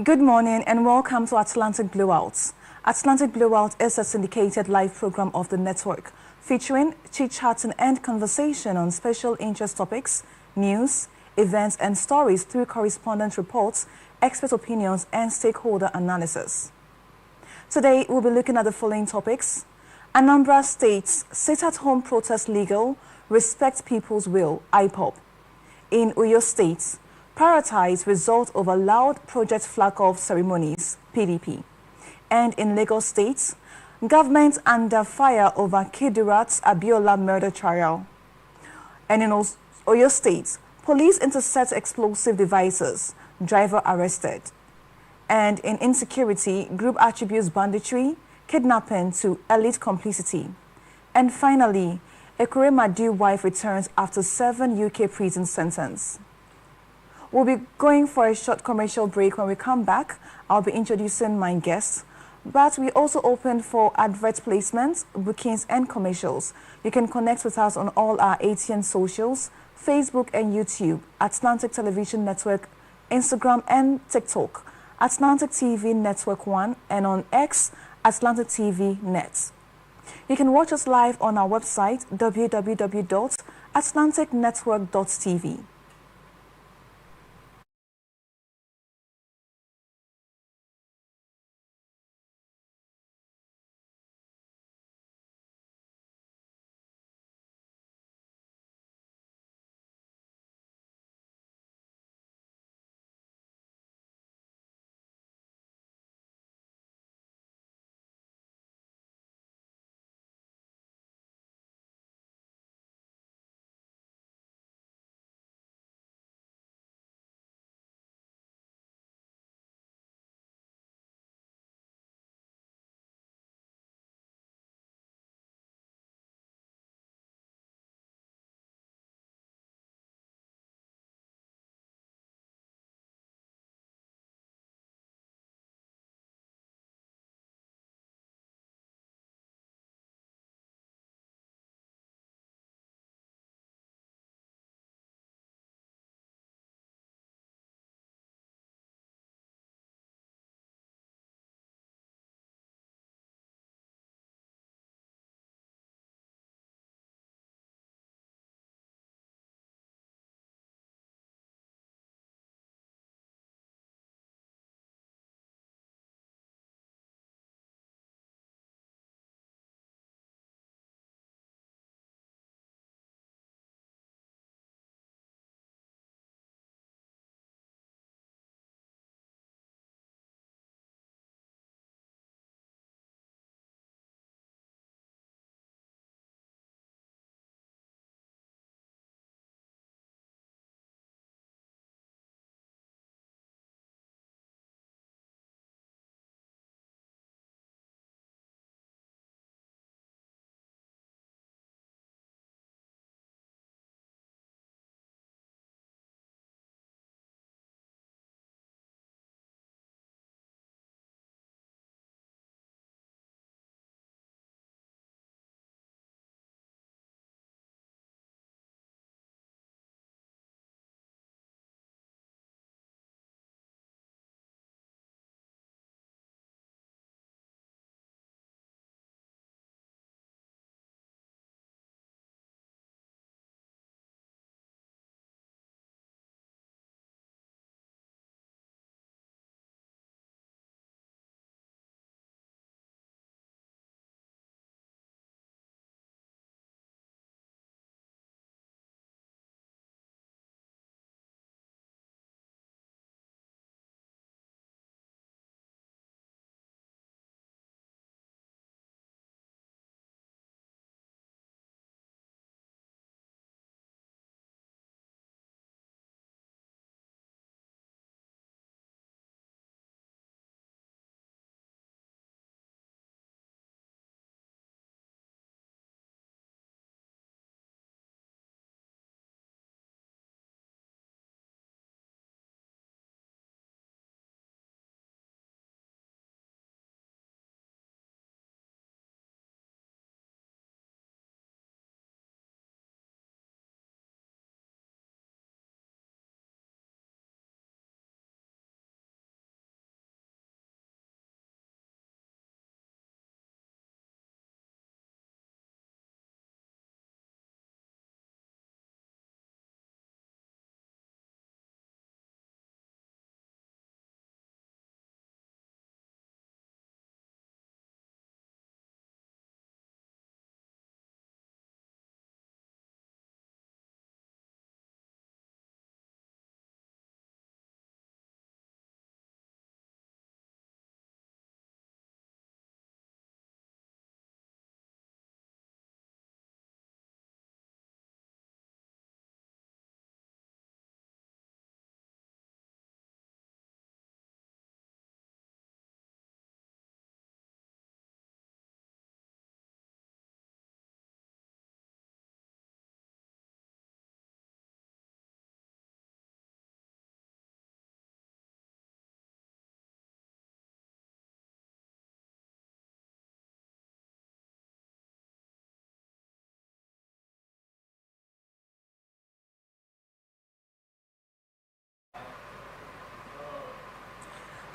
Good morning and welcome to Atlantic Blowout. Atlantic Blowout is a syndicated live program of the network featuring chit-chatting and conversation on special interest topics, news, events and stories through correspondent reports, expert opinions and stakeholder analysis. Today we'll be looking at the following topics. Anambra State's sit-at-home protest legal, respect people's will, IPOB. In Uyo State, prioritize result over loud project flag-off ceremonies, PDP. And in Lagos State, government under fire over Kidurat's Abiola murder trial. And in Oyo State, police intercept explosive devices, driver arrested. And in insecurity, group attributes banditry, kidnapping to elite complicity. And finally, Ekure Madu wife returns after 7 UK prison sentence. We'll be going for a short commercial break. When we come back, I'll be introducing my guests. But we also open for advert placements, bookings and commercials. You can connect with us on all our ATN socials, Facebook and YouTube, Atlantic Television Network, Instagram and TikTok, Atlantic TV Network 1, and on X, Atlantic TV Net. You can watch us live on our website, www.atlanticnetwork.tv.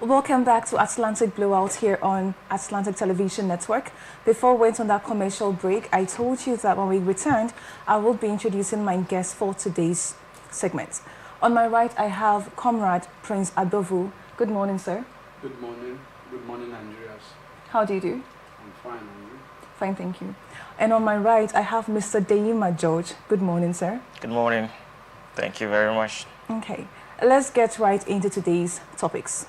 Welcome back to Atlantic Blowout here on Atlantic Television Network. Before we went on that commercial break, I told you that when we returned, I will be introducing my guest for today's segment. On my right, I have Comrade Prince Adovu. Good morning, sir. Good morning. Good morning, Andreas. How do you do? I'm fine, and you? Fine, thank you. And on my right, I have Mr. Deyima George. Good morning, sir. Good morning. Thank you very much. Okay, let's get right into today's topics.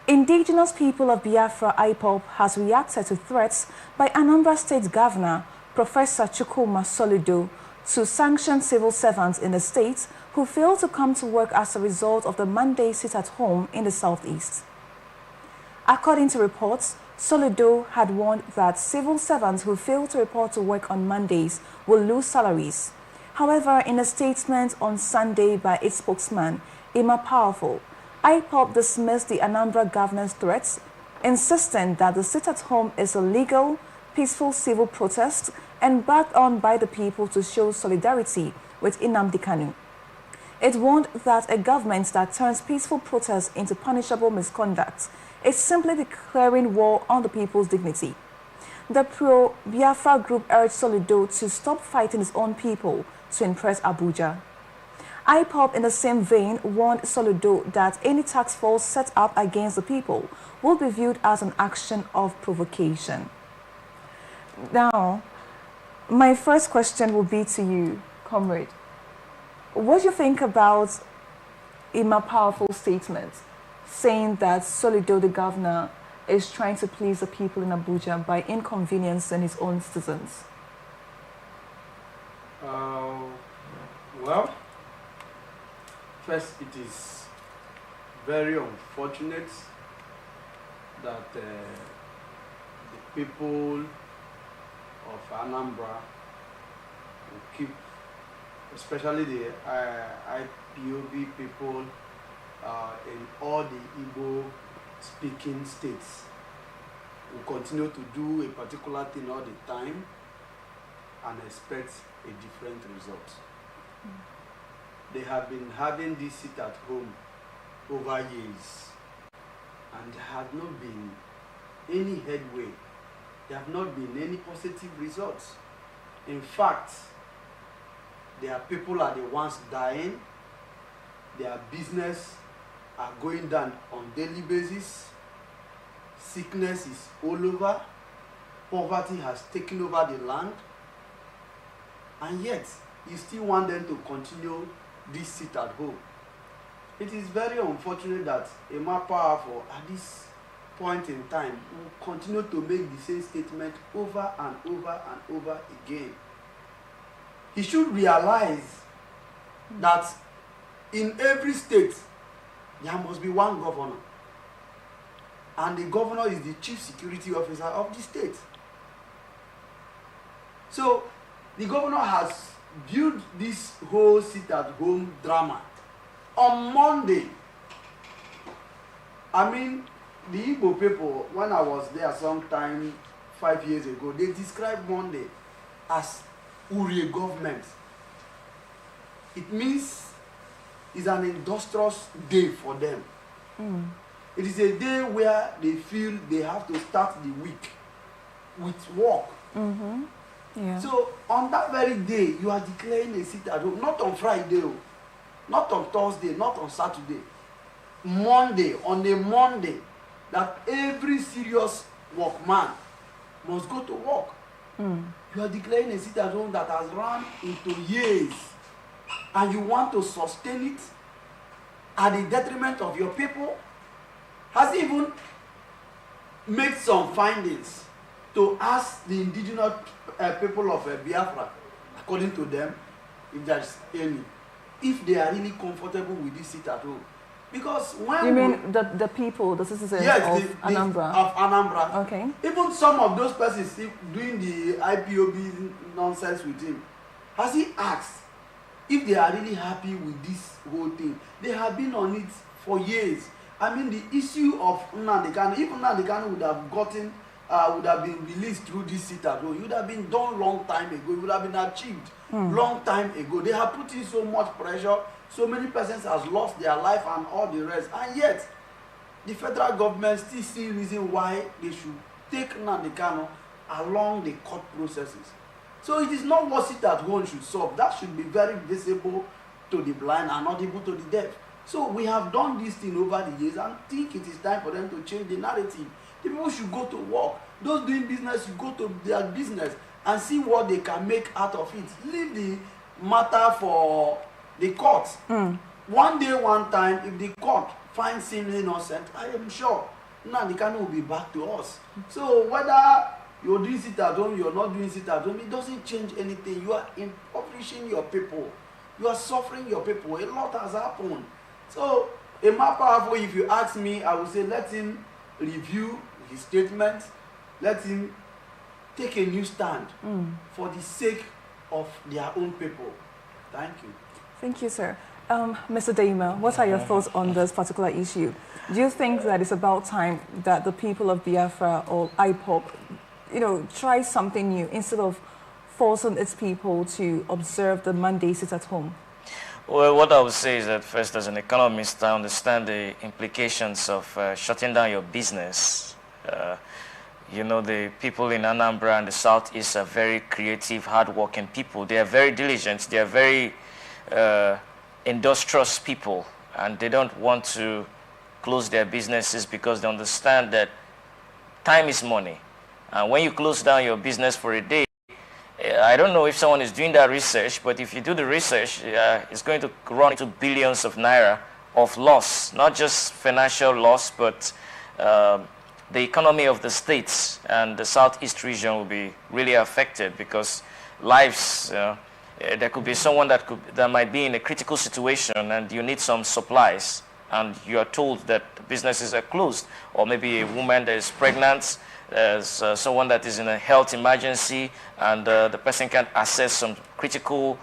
Indigenous people of Biafra IPOB has reacted to threats by Anambra State Governor Professor Chukwuma Soludo to sanction civil servants in the state who failed to come to work as a result of the Monday sit-at-home in the southeast. According to reports, Soludo had warned that civil servants who fail to report to work on Mondays will lose salaries. However, in a statement on Sunday by its spokesman, Emma Powerful, IPOB dismissed the Anambra governor's threats, insisting that the sit-at-home is a legal, peaceful civil protest and backed on by the people to show solidarity with Nnamdi Kanu. It warned that a government that turns peaceful protests into punishable misconduct is simply declaring war on the people's dignity. The pro-Biafra group urged Soludo to stop fighting his own people to impress Abuja. IPOB, in the same vein, warned Soludo that any task force set up against the people will be viewed as an action of provocation. Now, my first question will be to you, Comrade. What do you think about Emma Powerful's statement saying that Soludo, the governor, is trying to please the people in Abuja by inconveniencing his own citizens? Well, first, it is very unfortunate that the people of Anambra will keep, especially the IPOB people in all the Igbo-speaking states, will continue to do a particular thing all the time and expect a different result. They have been having this sit at home over years, and there have not been any headway. There have not been any positive results. In fact, their people are the ones dying. Their business are going down on daily basis. Sickness is all over. Poverty has taken over the land. And yet, you still want them to continue this sit at home. It is very unfortunate that Emma Powerful, at this point in time, will continue to make the same statement over and over and over again. He should realize that in every state, there must be one governor. And the governor is the chief security officer of the state. So, the governor has built this whole sit-at-home drama. On Monday, I mean, the Igbo people, when I was there sometime 5 years ago, they described Monday as Uri government. It means it's an industrious day for them. It is a day where they feel they have to start the week with work. Yeah. So on that very day, you are declaring a sit at home, not on Friday, not on Thursday, not on Saturday. Monday, on a Monday, that every serious workman must go to work. You are declaring a sit at home that has run into years, and you want to sustain it at the detriment of your people. Has even made some findings to ask the indigenous people of Biafra, according to them, if there is any, if they are really comfortable with this sit at home. Because when you mean the people, the citizens of Anambra? Of Anambra. Okay. Even some of those persons doing the IPOB nonsense with him, has he asked if they are really happy with this whole thing? They have been on it for years. I mean, the issue of Nnamdi Kanu, if Nnamdi Kanu would have gotten, would have been released through this sit at home, it would have been done long time ago. It would have been achieved long time ago. They have put in so much pressure, So many persons has lost their life and all the rest, and yet the federal government still see reason why they should take Nnamdi Kanu along the court processes. So it is not what sit at home should solve. That should be very visible to the blind and audible to the deaf. So we have done this thing over the years and think it is time for them to change the narrative. The people should go to work. Those doing business should go to their business and see what they can make out of it. Leave the matter for the court. One day, one time, if the court finds him innocent, I am sure Nnamdi Kanu will be back to us. So whether you're doing sit at home, you're not doing sit at home, it doesn't change anything. You are impoverishing your people. You are suffering your people. A lot has happened. So, a more powerful, if you ask me, I would say let him review his statement. Let him take a new stand for the sake of their own people. Thank you. Thank you, sir. Mr. Dama, what are your thoughts on this particular issue? Do you think that it's about time that the people of Biafra or IPOB, try something new instead of forcing its people to observe the Monday sit at home? Well, what I would say is that first, as an economist, I understand the implications of shutting down your business. The people in Anambra and the Southeast are very creative, hardworking people. They are very diligent. They are very industrious people, and they don't want to close their businesses because they understand that time is money. And when you close down your business for a day, I don't know if someone is doing that research, but if you do the research, it's going to run into billions of naira of loss, not just financial loss, but the economy of the states and the Southeast region will be really affected because lives, there could be someone that might be in a critical situation and you need some supplies and you are told that businesses are closed, or maybe a woman that is pregnant, there's someone that is in a health emergency and the person can't access some critical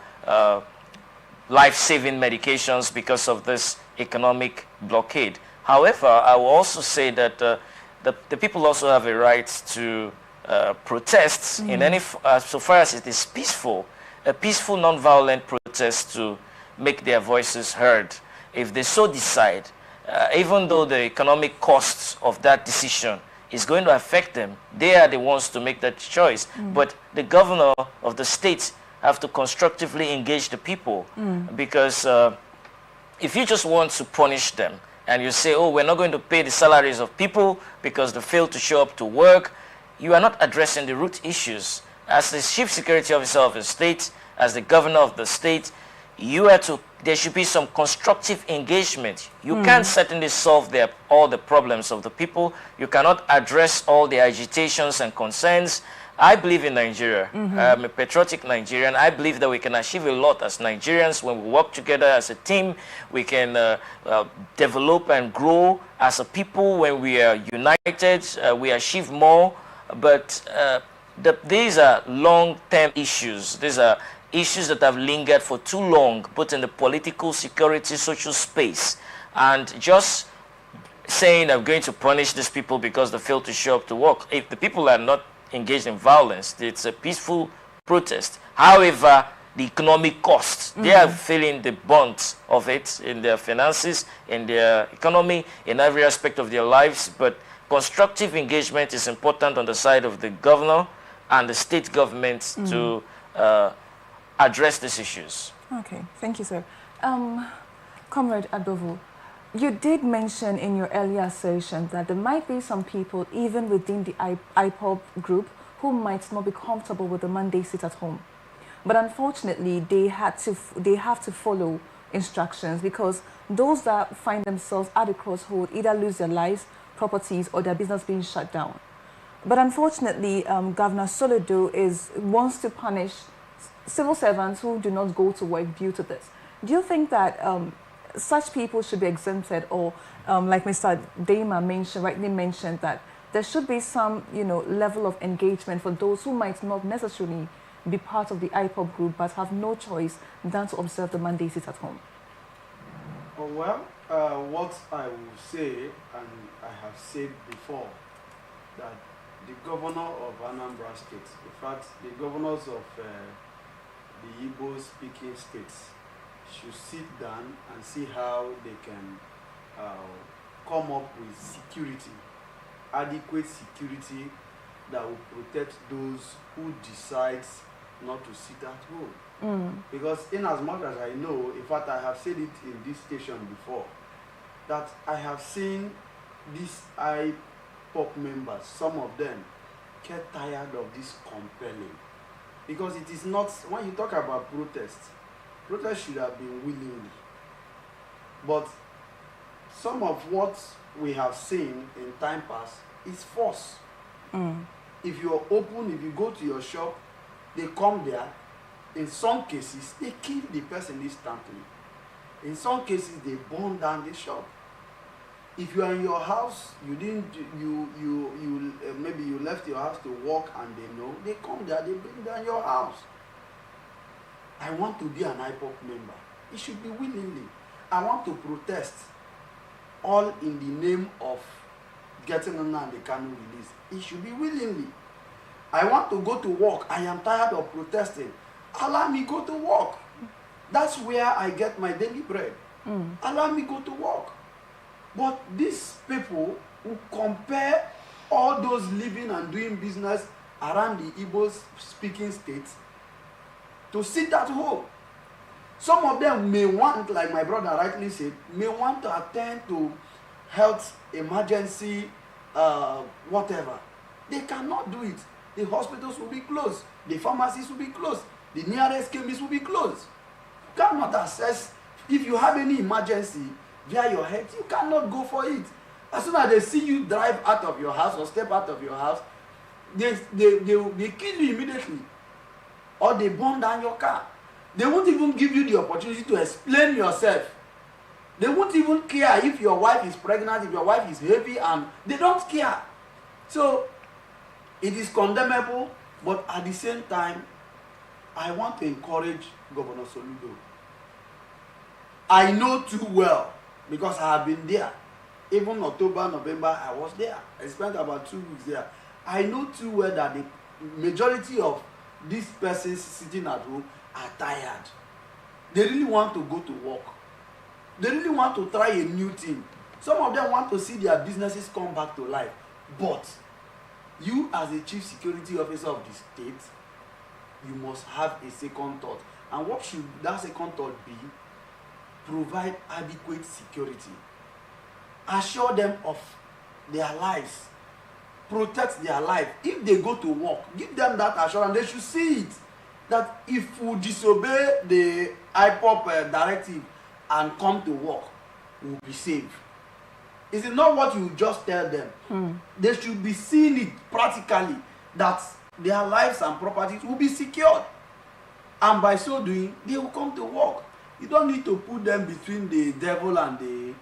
life-saving medications because of this economic blockade. However, I will also say that the people also have a right to protest in any so far as it is peaceful, a peaceful, non-violent protest to make their voices heard. If they so decide, even though the economic costs of that decision is going to affect them, they are the ones to make that choice. But the governor of the state have to constructively engage the people because if you just want to punish them and you say, oh, we're not going to pay the salaries of people because they failed to show up to work, you are not addressing the root issues. As the chief security officer of the state, as the governor of the state, there should be some constructive engagement. You can't certainly solve all the problems of the people. You cannot address all the agitations and concerns. I believe in Nigeria. I'm a patriotic Nigerian. I believe that we can achieve a lot as Nigerians when we work together as a team. We can develop and grow as a people when we are united. We achieve more. But these are long-term issues. These are issues that have lingered for too long, both in the political, security, social space. And just saying I'm going to punish these people because they failed to show up to work. If the people are not engaged in violence, it's a peaceful protest. However, the economic costs, they are feeling the brunt of it in their finances, in their economy, in every aspect of their lives. But constructive engagement is important on the side of the governor and the state government to address these issues. Okay, thank you, sir. Comrade Adovu, you did mention in your earlier assertion that there might be some people, even within the IPOB group, who might not be comfortable with the Monday sit at home. But unfortunately, they have to follow instructions because those that find themselves at the crossroad either lose their lives, properties, or their business being shut down. But unfortunately, Governor Soludo wants to punish civil servants who do not go to work due to this. Do you think that such people should be exempted, or like Mr. Dama rightly mentioned, that there should be some level of engagement for those who might not necessarily be part of the IPOB group but have no choice than to observe the Monday sit at home? Well, what I will say, and I have said before, that the governor of Anambra State, in fact, the governors of the Igbo-speaking states should sit down and see how they can come up with security, adequate security that will protect those who decides not to sit at home. Because in as much as I know, in fact I have said it in this station before, that I have seen these IPOP members, some of them get tired of this compelling. Because it is not, when you talk about protest should have been willingly. But some of what we have seen in time past is force. If you are open, if you go to your shop, they come there. In some cases, they kill the person instantly. In some cases, they burn down the shop. If you are in your house, maybe you left your house to work and they know, they come there, they bring down your house. I want to be an IPOP member. It should be willingly. I want to protest, all in the name of getting Nnamdi Kanu released. It should be willingly. I want to go to work. I am tired of protesting. Allow me go to work. That's where I get my daily bread. Allow me go to work. But these people who compare all those living and doing business around the Igbo speaking states to sit at home. Some of them may want, like my brother rightly said, may want to attend to health emergency, whatever. They cannot do it. The hospitals will be closed. The pharmacies will be closed. The nearest chemist will be closed. You cannot access. If you have any emergency via your head, you cannot go for it. As soon as they see you drive out of your house or step out of your house, they kill you immediately. Or they burn down your car. They won't even give you the opportunity to explain yourself. They won't even care if your wife is pregnant, if your wife is heavy, and they don't care. So it is condemnable, but at the same time, I want to encourage Governor Soludo. I know too well, because I have been there. Even October, November, I was there. I spent about 2 weeks there. I know too well that the majority of these persons sitting at home are tired. They really want to go to work. They really want to try a new thing. Some of them want to see their businesses come back to life. But you, as a chief security officer of the state, you must have a second thought. And what should that second thought be? Provide adequate security. Assure them of their lives. Protect their life. If they go to work, give them that assurance. They should see it. That if we disobey the IPOP directive and come to work, we'll be safe. Is it not what you just tell them? They should be seeing it practically, that their lives and properties will be secured. And by so doing, they will come to work. You don't need to put them between the devil and the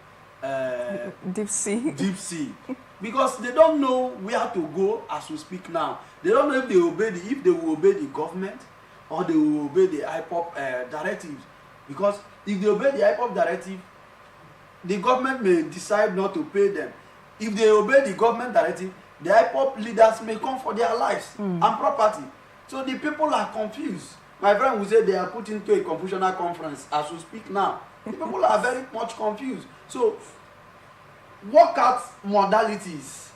deep sea. Because they don't know where to go as we speak now. They don't know if they will obey the government or they will obey the IPOP directives. Because if they obey the IPOP directive, the government may decide not to pay them. If they obey the government directive, the IPOP leaders may come for their lives and property. So the people are confused. My friend will say they are put into a confusional conference as we speak now. The people are very much confused. So work out modalities,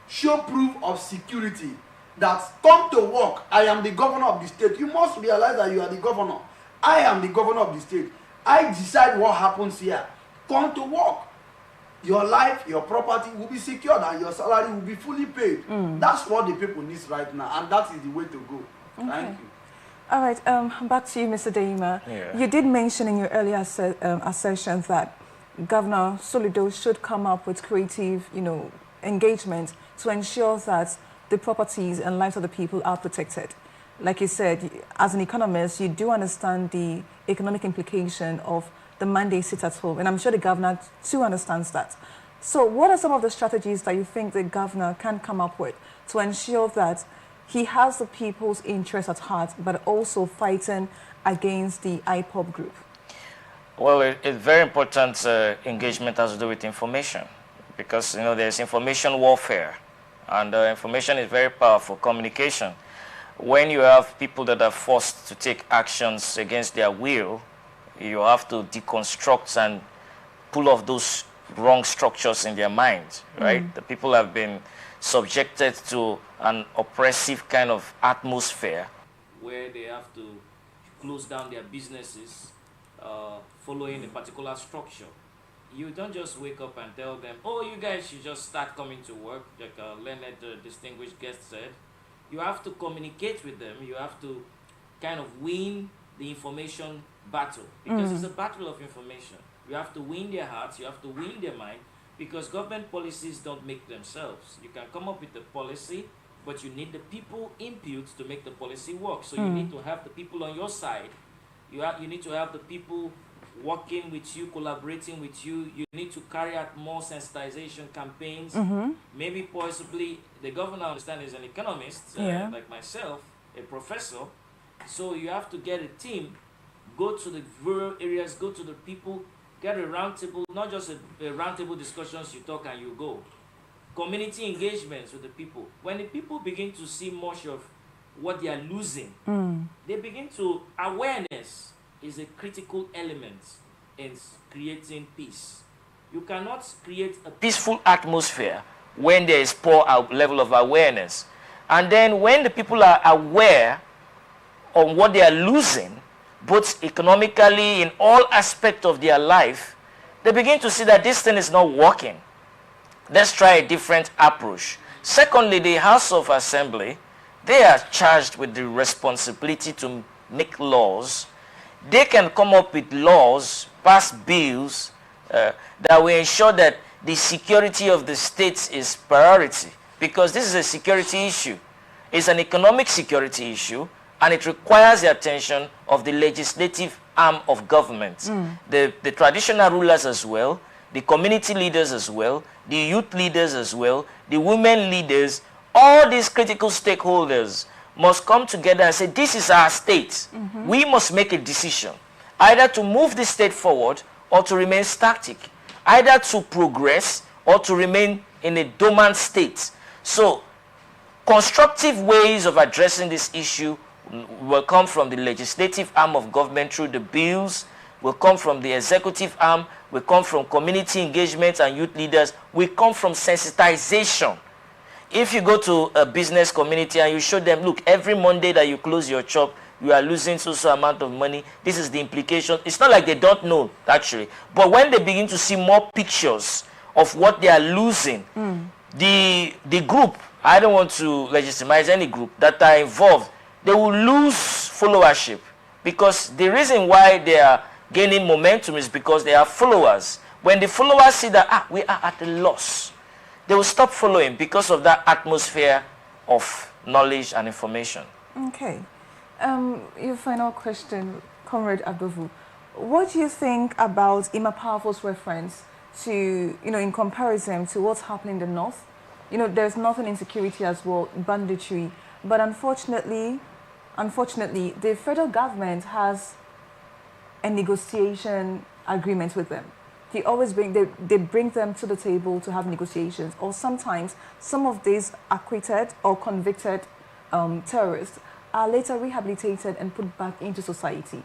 show proof of security, that come to work. I am the governor of the state. You must realize that you are the governor. I am the governor of the state. I decide what happens here. Come to work. Your life, your property will be secured and your salary will be fully paid. That's what the people need right now, and that is the way to go. Okay. Thank you. All right, back to you, Mr. Deima. Yeah. You did mention in your earlier assertion that Governor Soludo should come up with creative, engagement to ensure that the properties and lives of the people are protected. Like you said, as an economist, you do understand the economic implication of the mandate sit at home, and I'm sure the governor too understands that. So what are some of the strategies that you think the governor can come up with to ensure that he has the people's interest at heart, but also fighting against the IPOP group? Well, it's very important engagement has to do with information, because there's information warfare, and information is very powerful communication. When you have people that are forced to take actions against their will, you have to deconstruct and pull off those wrong structures in their minds, right? The people have been subjected to an oppressive kind of atmosphere where they have to close down their businesses following a particular structure. You don't just wake up and tell them, oh, you guys should just start coming to work, like Leonard, distinguished guest said. You have to communicate with them. You have to kind of win the information battle, because it's a battle of information. You have to win their hearts, you have to win their mind, because government policies don't make themselves. You can come up with the policy, but you need the people input to make the policy work. So you need to have the people on your side. You need to have the people working with you, collaborating with you. You need to carry out more sensitization campaigns. Maybe possibly the governor, I understand, is an economist, like myself, a professor. So you have to get a team, go to the rural areas, go to the people, get a roundtable, not just a roundtable discussions, you talk and you go. Community engagements with the people. When the people begin to see much of what they are losing, they begin to, awareness is a critical element in creating peace. You cannot create a peaceful atmosphere when there is poor level of awareness. And then when the people are aware of what they are losing, both economically, in all aspects of their life, they begin to see that this thing is not working. Let's try a different approach. Secondly, the House of Assembly, they are charged with the responsibility to make laws. They can come up with laws, pass bills that will ensure that the security of the states is priority, because this is a security issue. It's an economic security issue, and it requires the attention of the legislative arm of government, the traditional rulers as well, the community leaders as well, the youth leaders as well, the women leaders. All these critical stakeholders must come together and say, this is our state. We must make a decision, either to move the state forward or to remain static, either to progress or to remain in a dormant state. So constructive ways of addressing this issue will come from the legislative arm of government through the bills, will come from the executive arm, will come from community engagement and youth leaders, will come from sensitization. If you go to a business community and you show them, look, every Monday that you close your shop, you are losing so amount of money, this is the implication. It's not like they don't know, actually. But when they begin to see more pictures of what they are losing, the group, I don't want to legitimize any group that are involved, they will lose followership, because the reason why they are gaining momentum is because they have followers. When the followers see that, we are at a loss, they will stop following because of that atmosphere of knowledge and information. Okay. Your final question, Comrade Adovu. What do you think about Ima Powerful's reference to, in comparison to what's happening in the north? There's nothing insecurity as well, banditry, but unfortunately, the federal government has a negotiation agreement with them. They always bring them to the table to have negotiations, or sometimes some of these acquitted or convicted terrorists are later rehabilitated and put back into society.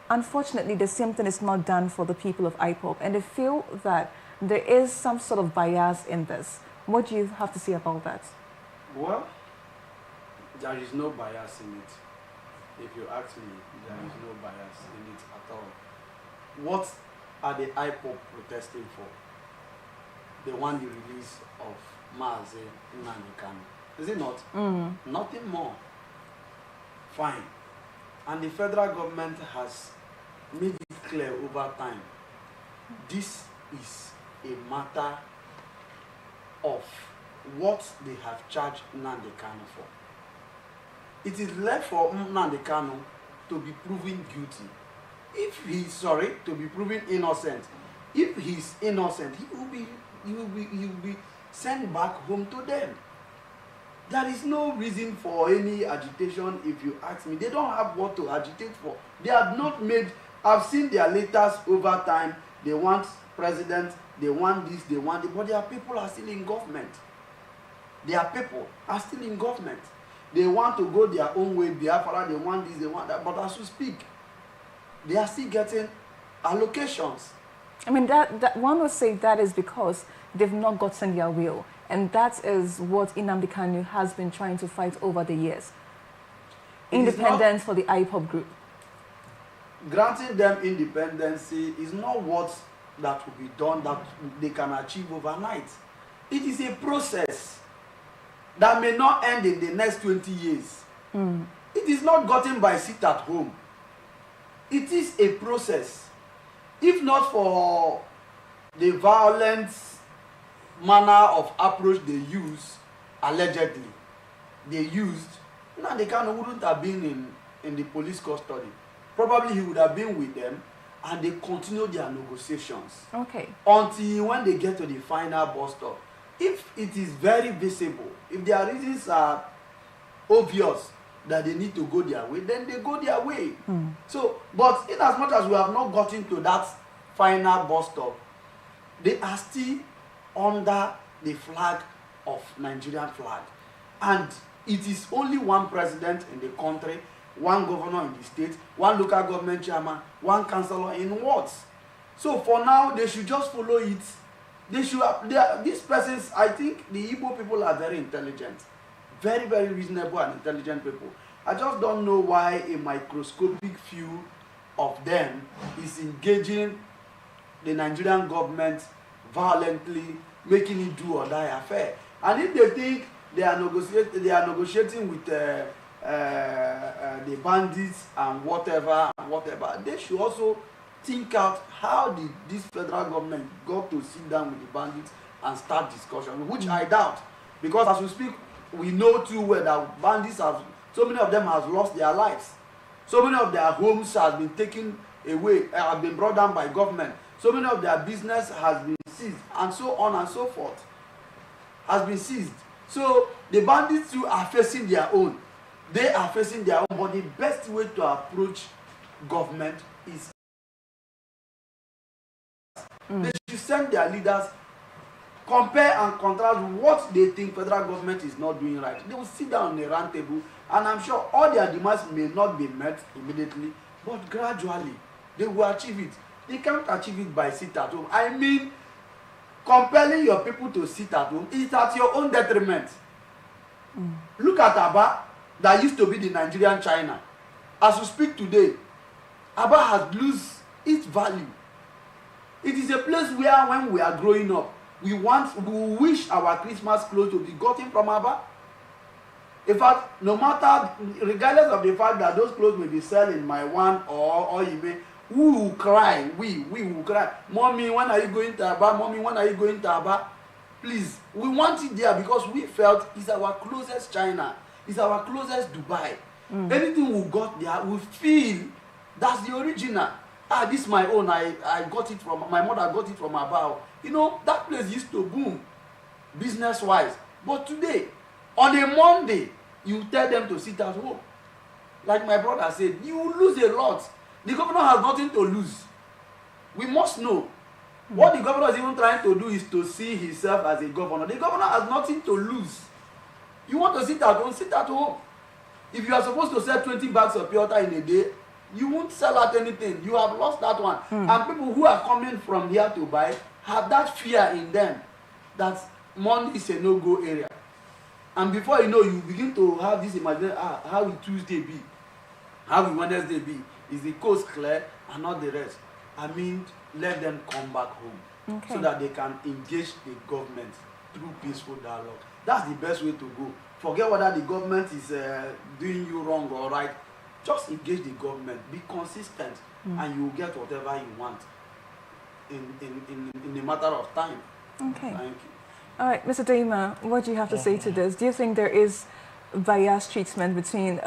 Unfortunately, the same thing is not done for the people of IPOB, and they feel that there is some sort of bias in this. What do you have to say about that? Well, there is no bias in it. If you ask me, there is no bias in it at all. What are the IPOB protesting for? They want the release of Mazi Nnamdi Kanu. Is it not? Nothing more. Fine. And the federal government has made it clear over time. This is a matter of what they have charged Nnamdi Kanu for. It is left for Nnamdi Kanu to be proven guilty. If he is sorry, to be proven innocent. If he is innocent, he will be sent back home to them. There is no reason for any agitation, if you ask me. They don't have what to agitate for. They have not made, I've seen their letters over time. They want president, they want this, they want it, but their people are still in government. Their people are still in government. They want to go their own way, Biafra, they want this, they want that, but as we speak, they are still getting allocations. I mean, that one would say that is because they've not gotten their will. And that is what Nnamdi Kanu has been trying to fight over the years. Independence for the IPOB group. Granting them independency is not what that will be done, that they can achieve overnight. It is a process that may not end in the next 20 years. It is not gotten by sit at home. It is a process. If not for the violent manner of approach they use, allegedly, they used, Nnamdi Kanu wouldn't have been in the police custody. Probably he would have been with them, and they continue their negotiations. Okay. Until when they get to the final bus stop. If it is very visible, if their reasons are obvious that they need to go their way, then they go their way. So, but in as much as we have not gotten to that final bus stop, they are still under the flag of Nigerian flag. And it is only one president in the country, one governor in the state, one local government chairman, one councillor in wards. So for now, they should just follow it. They should. These persons, I think the Igbo people are very intelligent, very, very reasonable and intelligent people. I just don't know why a microscopic few of them is engaging the Nigerian government violently, making it do or die affair. And if they think they are negotiating with the bandits and whatever, they should also think out how did this federal government got to sit down with the bandits and start discussion, which I doubt, because as we speak, we know too well that bandits have, so many of them have lost their lives, so many of their homes has been taken away, have been brought down by government, so many of their business has been seized, and so on and so forth, has been seized. So the bandits too are facing their own. They are facing their own, but the best way to approach government is they should send their leaders, compare and contrast what they think federal government is not doing right. They will sit down on a round table, and I'm sure all their demands may not be met immediately, but gradually they will achieve it. They can't achieve it by sit at home. I mean, compelling your people to sit at home is at your own detriment. Look at Aba, that used to be the Nigerian China. As we speak today, Aba has lost its value. It is a place where when we are growing up, we wish our Christmas clothes to be gotten from Aba. In fact, no matter, regardless of the fact that those clothes may be sold in my one or eBay, we will cry. We will cry. Mommy, when are you going to Aba? Mommy, when are you going to Aba? Please, we want it there because we felt it's our closest China. It's our closest Dubai. Anything we got there, we feel that's the original. This is my own. I got it from, my mother got it from Aba. You know, that place used to boom business-wise. But today, on a Monday, you tell them to sit at home. Like my brother said, you will lose a lot. The governor has nothing to lose. We must know. What the governor is even trying to do is to see himself as a governor. The governor has nothing to lose. You want to sit at home, sit at home. If you are supposed to sell 20 bags of pure water in a day, you won't sell out anything. You have lost that one. And people who are coming from here to buy have that fear in them that Monday is a no-go area. And before you know, you begin to have this imagination, how will Tuesday be? How will Wednesday be? Is the coast clear and not the rest? I mean, let them come back home so that they can engage the government through peaceful dialogue. That's the best way to go. Forget whether the government is doing you wrong or right. Just engage the government. Be consistent, and you will get whatever you want in a matter of time. Okay. Thank you. All right, Mr. Daima, what do you have to say to this? Do you think there is biased treatment between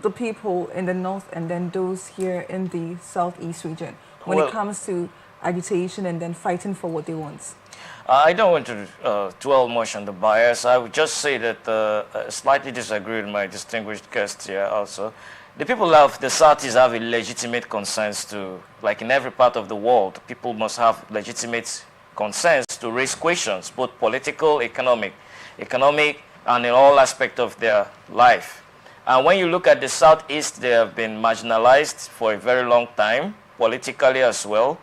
the people in the north and then those here in the southeast region when it comes to agitation and then fighting for what they want? I don't want to dwell much on the bias. I would just say that I slightly disagree with my distinguished guest here also. The people of the Southeast have a legitimate concerns to, like in every part of the world, people must have legitimate concerns to raise questions, both political, economic, and in all aspects of their life. And when you look at the Southeast, they have been marginalized for a very long time. politically as well,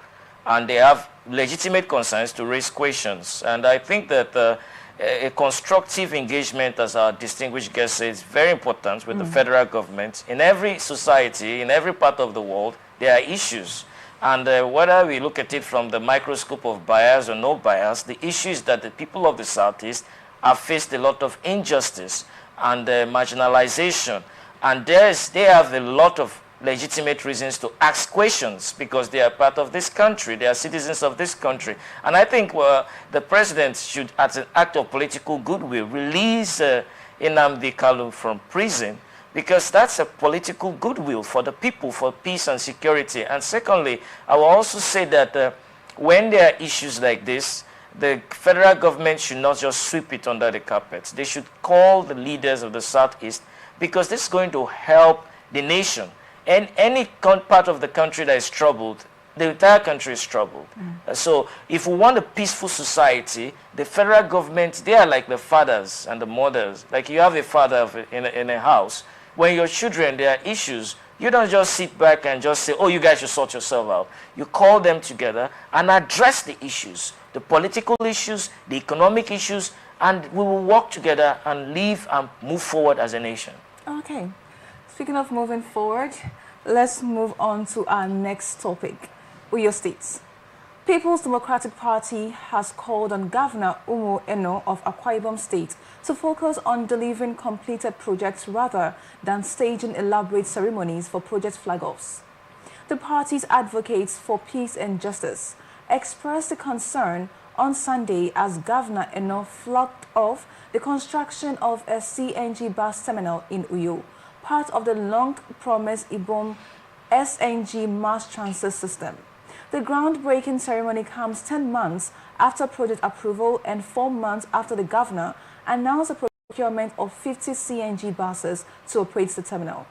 and they have legitimate concerns to raise questions. And I think that a constructive engagement, as our distinguished guest says, is very important with the federal government. In every society, in every part of the world, there are issues. And whether we look at it from the microscope of bias or no bias, the issue is that the people of the Southeast have faced a lot of injustice and marginalization. And they have a lot of legitimate reasons to ask questions because they are part of this country. They are citizens of this country. And I think the president should, as an act of political goodwill, release Nnamdi Kanu from prison, because that's a political goodwill for the people, for peace and security. And secondly, I will also say that when there are issues like this, the federal government should not just sweep it under the carpet. They should call the leaders of the Southeast, because this is going to help the nation. And any part of the country that is troubled, the entire country is troubled. So if we want a peaceful society, the federal government, they are like the fathers and the mothers. Like you have a father in a house. When your children, there are issues, you don't just sit back and just say, oh, you guys should sort yourself out. You call them together and address the issues, the political issues, the economic issues, and we will work together and live and move forward as a nation. Okay. Speaking of moving forward, let's move on to our next topic, Uyo State. People's Democratic Party has called on Governor Umo Eno of Akwa Ibom State to focus on delivering completed projects rather than staging elaborate ceremonies for project flag-offs. The party's advocates for peace and justice expressed the concern on Sunday as Governor Eno flagged off the construction of a CNG bus terminal in Uyo, part of the long-promised Ibom SNG mass transit system. The groundbreaking ceremony comes 10 months after project approval and 4 months after the governor announced the procurement of 50 CNG buses to operate the terminal.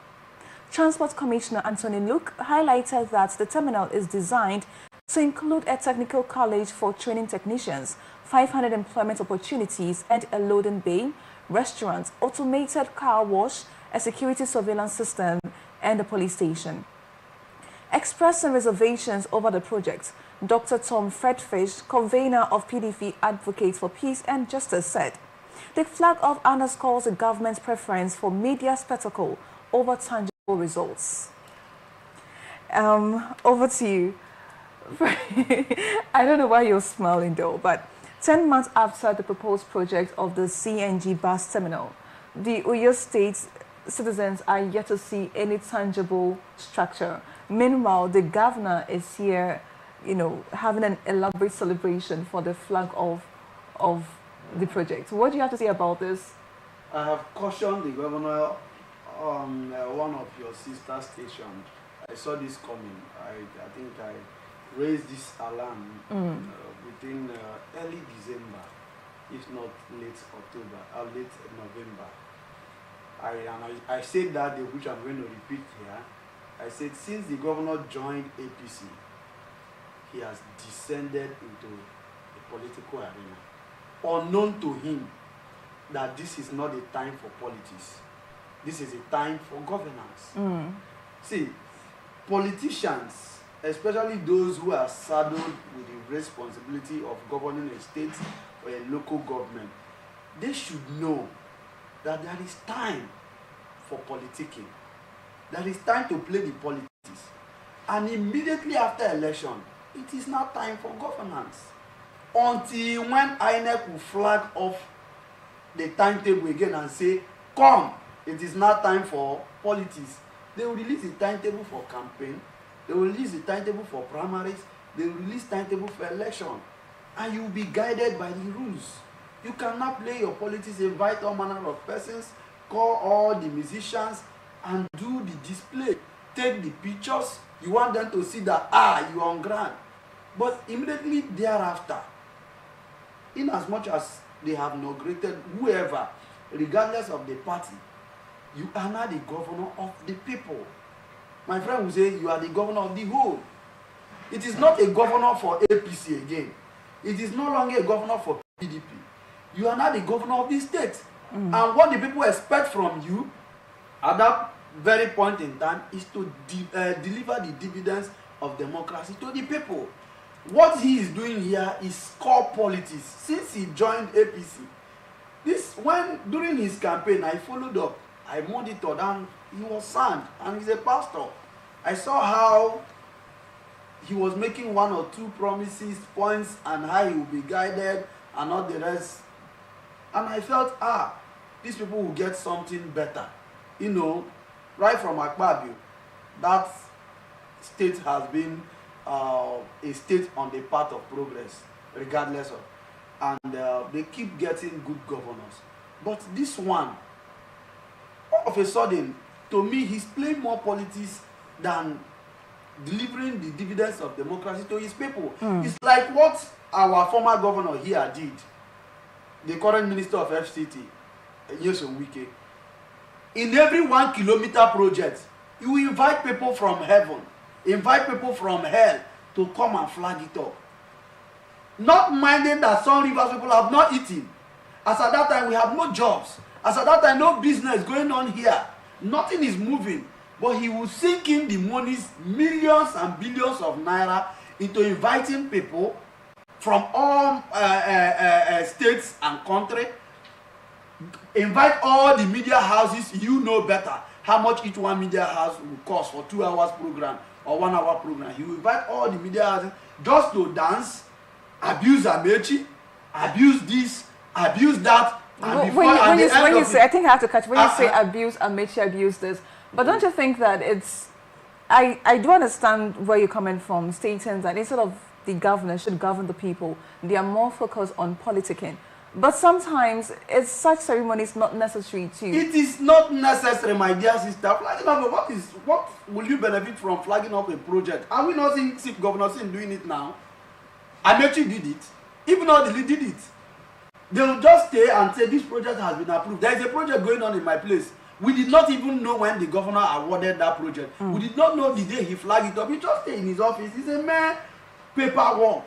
Transport Commissioner Anthony Luke highlighted that the terminal is designed to include a technical college for training technicians, 500 employment opportunities, and a loading bay, restaurant, automated car wash, a security surveillance system, and a police station. Expressing reservations over the project, Dr. Tom Fredfish, convener of PDP Advocates for Peace and Justice, said, the flag-off underscores the government's preference for media spectacle over tangible results. Over to you. I don't know why you're smiling though, but 10 months after the proposed project of the CNG bus terminal, the Uyo State citizens are yet to see any tangible structure. Meanwhile, the governor is here, having an elaborate celebration for the flag of the project. What do you have to say about this? I have cautioned the governor on one of your sister stations. I saw this coming. I think I raised this alarm within early December, if not late October or late November. I said that, which I'm going to repeat here. I said, since the governor joined APC, he has descended into the political arena. Unknown to him that this is not a time for politics. This is a time for governance. See, politicians, especially those who are saddled with the responsibility of governing a state or a local government, they should know that there is time for politicking. There is time to play the politics. And immediately after election, it is now time for governance. Until when INEC will flag off the timetable again and say, come, it is now time for politics. They will release the timetable for campaign. They will release the timetable for primaries. They will release timetable for election. And you will be guided by the rules. You cannot play your politics, invite all manner of persons, call all the musicians, and do the display. Take the pictures. You want them to see that, you are on ground. But immediately thereafter, in as much as they have inaugurated whoever, regardless of the party, you are now the governor of the people. My friend will say, you are the governor of the whole. It is not a governor for APC again. It is no longer a governor for PDP. You are now the governor of the state. And what the people expect from you at that very point in time is to deliver the dividends of democracy to the people. What he is doing here is core politics. Since he joined APC, during his campaign, I followed up, I monitored, and he was sound, and he's a pastor. I saw how he was making one or two promises, points, and how he will be guided, and all the rest. And I felt, these people will get something better. You know, right from Akpabio, that state has been a state on the path of progress, regardless of. And they keep getting good governors. But this one, all of a sudden, to me, he's playing more politics than delivering the dividends of democracy to his people. It's like what our former governor here did, the current minister of FCT, Nyesom Wike. In every 1 kilometer project, you invite people from heaven, invite people from hell to come and flag it up. Not minding that some rivers people have not eaten. As at that time, we have no jobs. As at that time, no business going on here. Nothing is moving. But he will sink in the monies, millions and billions of naira, into inviting people from all states and country. Invite all the media houses. You know better how much each one media house will cost for 2 hours program or 1 hour program. He will invite all the media houses just to dance, abuse Amechi, abuse this, abuse that. And when you say, I think I have to catch, when you say abuse Amechi, abuse this, but don't you think that it's, I do understand where you're coming from, stating that instead of the governor should govern the people, they are more focused on politicking. But sometimes it's such ceremonies not necessary too. It is not necessary, my dear sister. Flagging up, what will you benefit from flagging up a project? Are we not seeing Governor Sin doing it now? Amechi did it. Even though they did it, they will just stay and say this project has been approved. There is a project going on in my place. We did not even know when the governor awarded that project. We did not know the day he flagged it up. He just stayed in his office. It's a mere paperwork,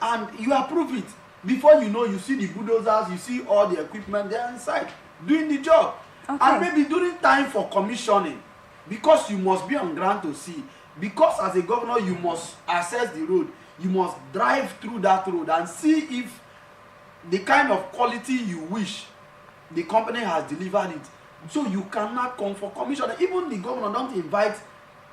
and you approve it. Before you know, you see the bulldozers, you see all the equipment there inside doing the job. Okay. And maybe during time for commissioning, because you must be on ground to see, because as a governor you must assess the road, you must drive through that road and see if the kind of quality you wish the company has delivered it. So you cannot come for commissioning. Even the governor don't invite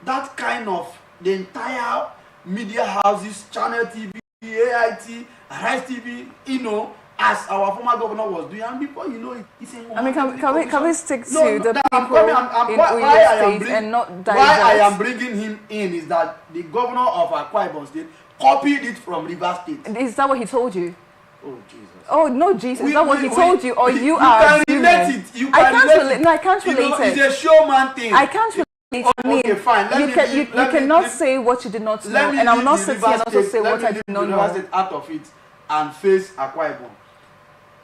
that kind of the entire media houses, Channel TV, AIT, Rise TV, you know, as our former governor was doing. And before you know it, it's a I mean, can we stick to the people in Oyo State and not divert? Why I am bringing him in is that the governor of Akwa Ibom State copied it from Rivers State. Is that what he told you? Oh, Jesus. Oh, no, Jesus. Is that what he told you? Or you are can relate it. You can relate it. No, I can't relate it. It's a showman thing. I can't relate it. Okay, fine. You cannot say what you did not know. And I will not sit here and also say what I did not know. Out of it and face Akwa Ibom.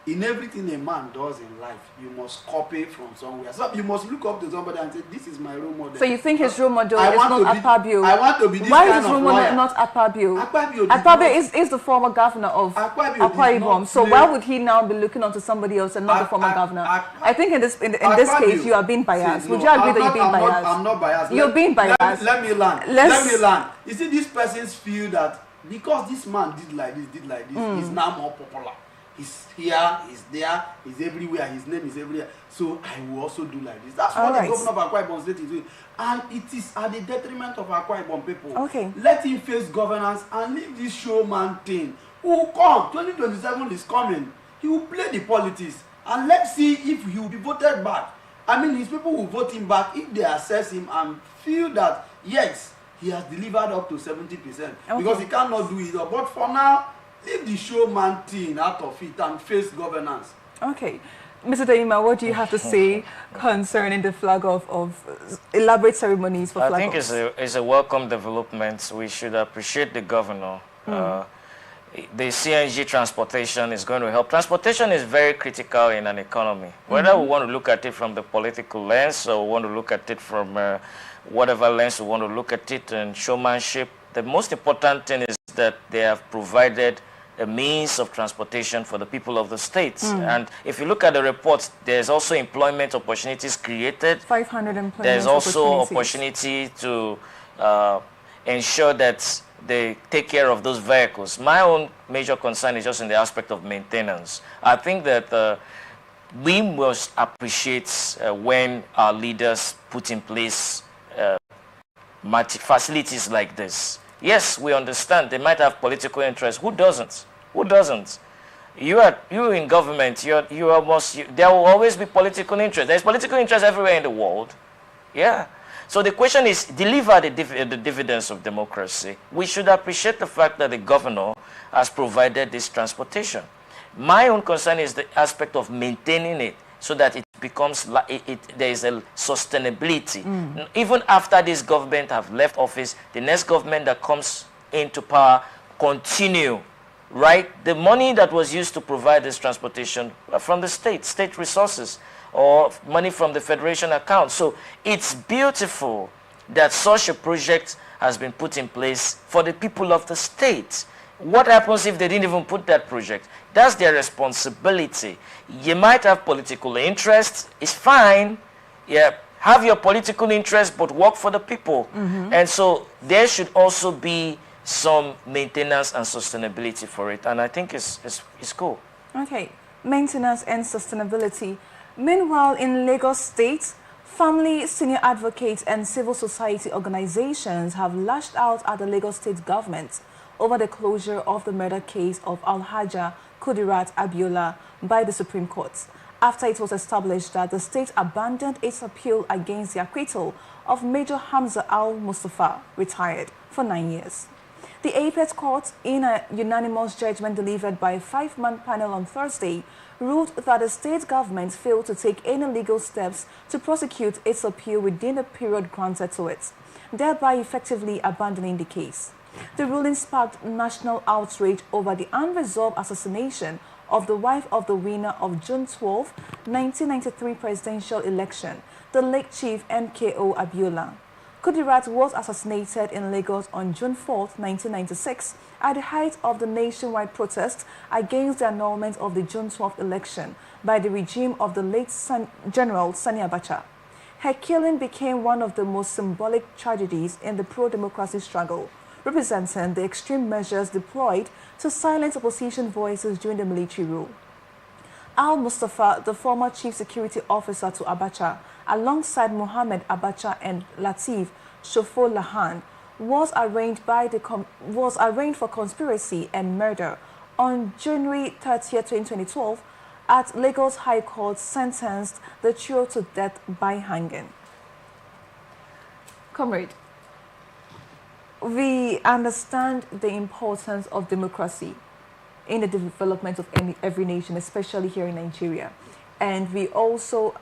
In everything a man does in life, you must copy from somewhere. So you must look up to somebody and say, this is my role model. So you think his role model is not Akpabio? I want to be this Why kind is his role model not Akpabio? Akpabio is the former governor of Akwa Ibom. So why would he now be looking onto somebody else and not the former governor? I think in this case, you are being biased. Would you agree that you're being biased? I'm not biased. You're being biased. Let me learn. You see, these persons feel that because this man did like this, he's now more popular. He's here, he's there, he's everywhere, his name is everywhere. So I will also do like this. That's what the governor of Akwa Ibom State is doing. And it is at the detriment of Akwa Ibom people. Okay. Let him face governance and leave this showman thing. Who will come? 2027 is coming. He will play the politics. And let's see if he will be voted back. I mean, his people will vote him back if they assess him and feel that, yes, he has delivered up to 70%. Okay. Because he cannot do it. But for now, leave the showman thing out of it and face governance. Okay. Mr. Daima, what do you have to say concerning the flag of elaborate ceremonies for flag I think it's a welcome development. We should appreciate the governor. The CNG transportation is going to help. Transportation is very critical in an economy. Whether we want to look at it from the political lens or we want to look at it from whatever lens we want to look at it and showmanship, the most important thing is that they have provided a means of transportation for the people of the states. And if you look at the reports, there's also employment opportunities created. 500 employment There's also opportunity to ensure that they take care of those vehicles. My own major concern is just in the aspect of maintenance. I think that we must appreciate when our leaders put in place facilities like this. Yes, we understand they might have political interest. Who doesn't? Who doesn't? You in government. There will always be political interest. There's political interest everywhere in the world. Yeah. So the question is, deliver the dividends of democracy. We should appreciate the fact that the governor has provided this transportation. My own concern is the aspect of maintaining it so that it becomes, there is a sustainability. Even after this government have left office, the next government that comes into power continue, right? The money that was used to provide this transportation from the state resources, or money from the federation account. So it's beautiful that such a project has been put in place for the people of the state. What happens if they didn't even put that project? That's their responsibility. You might have political interest. It's fine. Yeah, have your political interest, but work for the people. And so there should also be some maintenance and sustainability for it. And I think it's cool. Okay, maintenance and sustainability. Meanwhile, in Lagos State, family, senior advocates and civil society organizations have lashed out at the Lagos State government over the closure of the murder case of Alhaja Kudirat Abiola by the Supreme Court, after it was established that the state abandoned its appeal against the acquittal of Major Hamza Al-Mustafa, retired, for 9 years. The Apex Court, in a unanimous judgment delivered by a 5-man panel on Thursday, ruled that the state government failed to take any legal steps to prosecute its appeal within the period granted to it, thereby effectively abandoning the case. The ruling sparked national outrage over the unresolved assassination of the wife of the winner of June 12, 1993 presidential election, the late Chief MKO Abiola. Kudirat was assassinated in Lagos on June 4, 1996, at the height of the nationwide protest against the annulment of the June 12 election by the regime of the late General Sani Abacha. Her killing became one of the most symbolic tragedies in the pro-democracy struggle, representing the extreme measures deployed to silence opposition voices during the military rule. Al-Mustafa, the former chief security officer to Abacha, alongside Mohammed Abacha and Latif Shofo Lahan, was arraigned for conspiracy and murder on January 30, 2012, at Lagos High Court, sentenced the trio to death by hanging. Comrade, we understand the importance of democracy in the development of every nation, especially here in Nigeria. And we also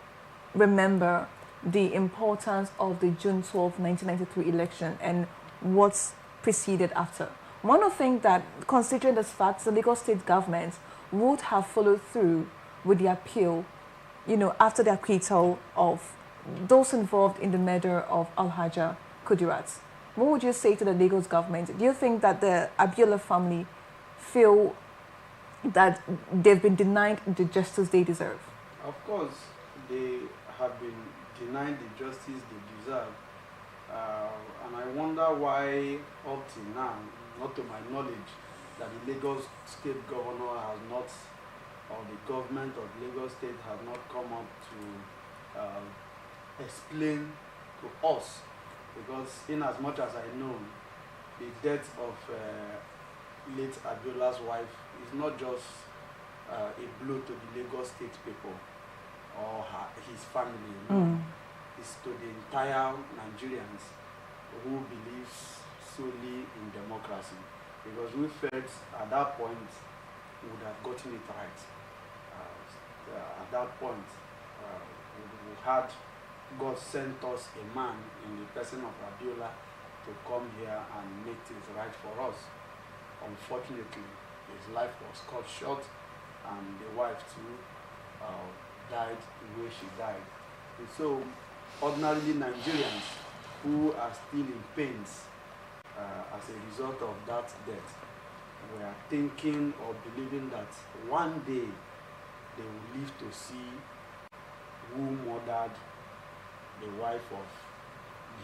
remember the importance of the June 12, 1993 election and what's preceded after. One of the things that, considering this fact, the Lagos State government would have followed through with the appeal, after the acquittal of those involved in the murder of Alhaja Kudirat. What would you say to the Lagos government? Do you think that the Abiola family feel that they've been denied the justice they deserve? Of course, they have been denied the justice they deserve. And I wonder why, up till now, not to my knowledge, that the Lagos State governor has not, or the government of Lagos State has not come up to explain to us. Because in as much as I know, the death of late Abiola's wife is not just a blow to the Lagos State people or his family. It's to the entire Nigerians who believe solely in democracy. Because we felt at that point we would have gotten it right. At that point, we had God sent us a man in the person of Abiola to come here and make things right for us. Unfortunately, his life was cut short, and the wife too died the way she died. And so, ordinarily Nigerians who are still in pains as a result of that death, we are thinking or believing that one day they will live to see who murdered the wife of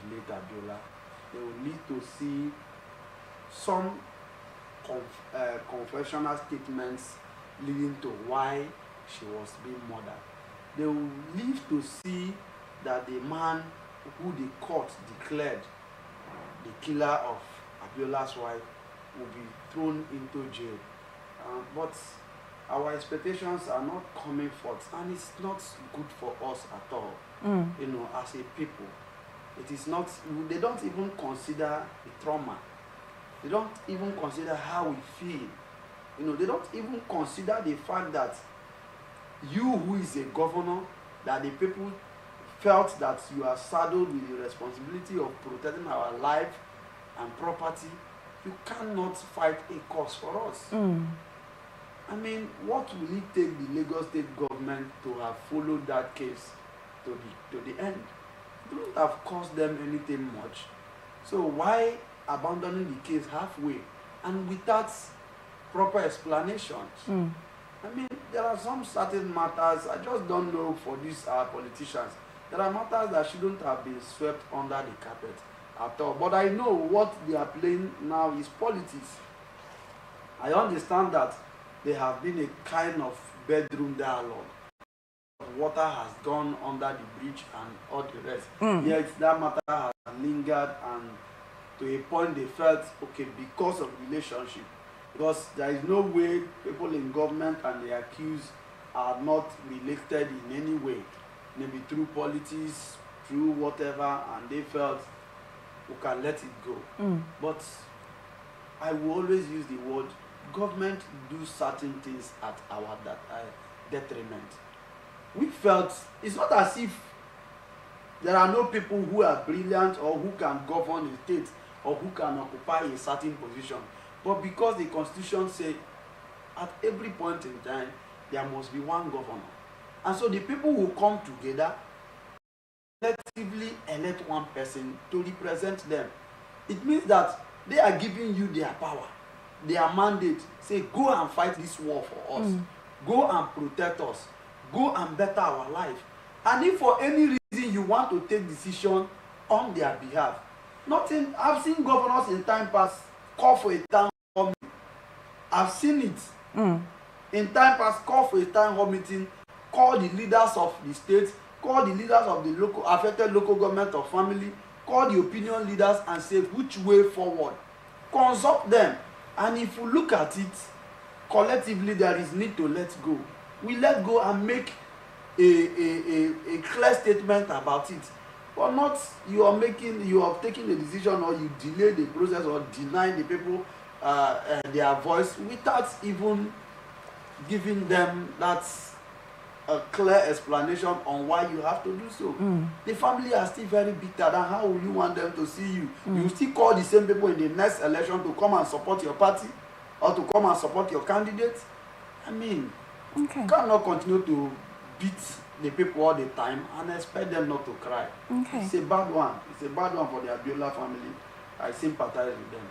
the late Abiola. they will need to see some confessional statements leading to why she was being murdered. They will live to see that the man who the court declared the killer of Abiola's wife will be thrown into jail. But our expectations are not coming forth, and it's not good for us at all. You know, as a people, it is not. They don't even consider the trauma. They don't even consider how we feel. You know, they don't even consider the fact that you, who is a governor, that the people felt that you are saddled with the responsibility of protecting our life and property. You cannot fight a cause for us. I mean, what will it take the Lagos state government to have followed that case to the end? It wouldn't have cost them anything much. So why abandoning the case halfway and without proper explanations? I mean, there are some certain matters, I just don't know for these politicians. There are matters that shouldn't have been swept under the carpet at all. But I know what they are playing now is politics. I understand that there have been a kind of bedroom dialogue. Water has gone under the bridge and all the rest. Yet that matter has lingered, and to a point they felt, okay, because of relationship, because there is no way people in government and the accused are not related in any way, maybe through politics, through whatever, and they felt we can let it go. But I will always use the word government do certain things at our detriment. We felt it's not as if there are no people who are brilliant or who can govern a state or who can occupy a certain position, but because the constitution says at every point in time there must be one governor, and so the people will come together, collectively elect one person to represent them. It means that they are giving you their power, their mandate. Say, go and fight this war for us, go and protect us, go and better our life. And if for any reason you want to take decision on their behalf, nothing. I've seen governors in time past call for a town hall meeting. I've seen it in time past, call for a town hall meeting, call the leaders of the state, call the leaders of the local affected local government or family, call the opinion leaders and say which way forward. Consult them, and if you look at it collectively, there is need to let go. We let go and make a clear statement about it. But not you are taking a decision, or you delay the process or deny the people their voice without even giving them that a clear explanation on why you have to do so. The family are still very bitter, and how will you want them to see you? You still call the same people in the next election to come and support your party or to come and support your candidate. I mean, you cannot continue to beat the people all the time and expect them not to cry. It's a bad one. It's a bad one for the Abiola family. I sympathize with them.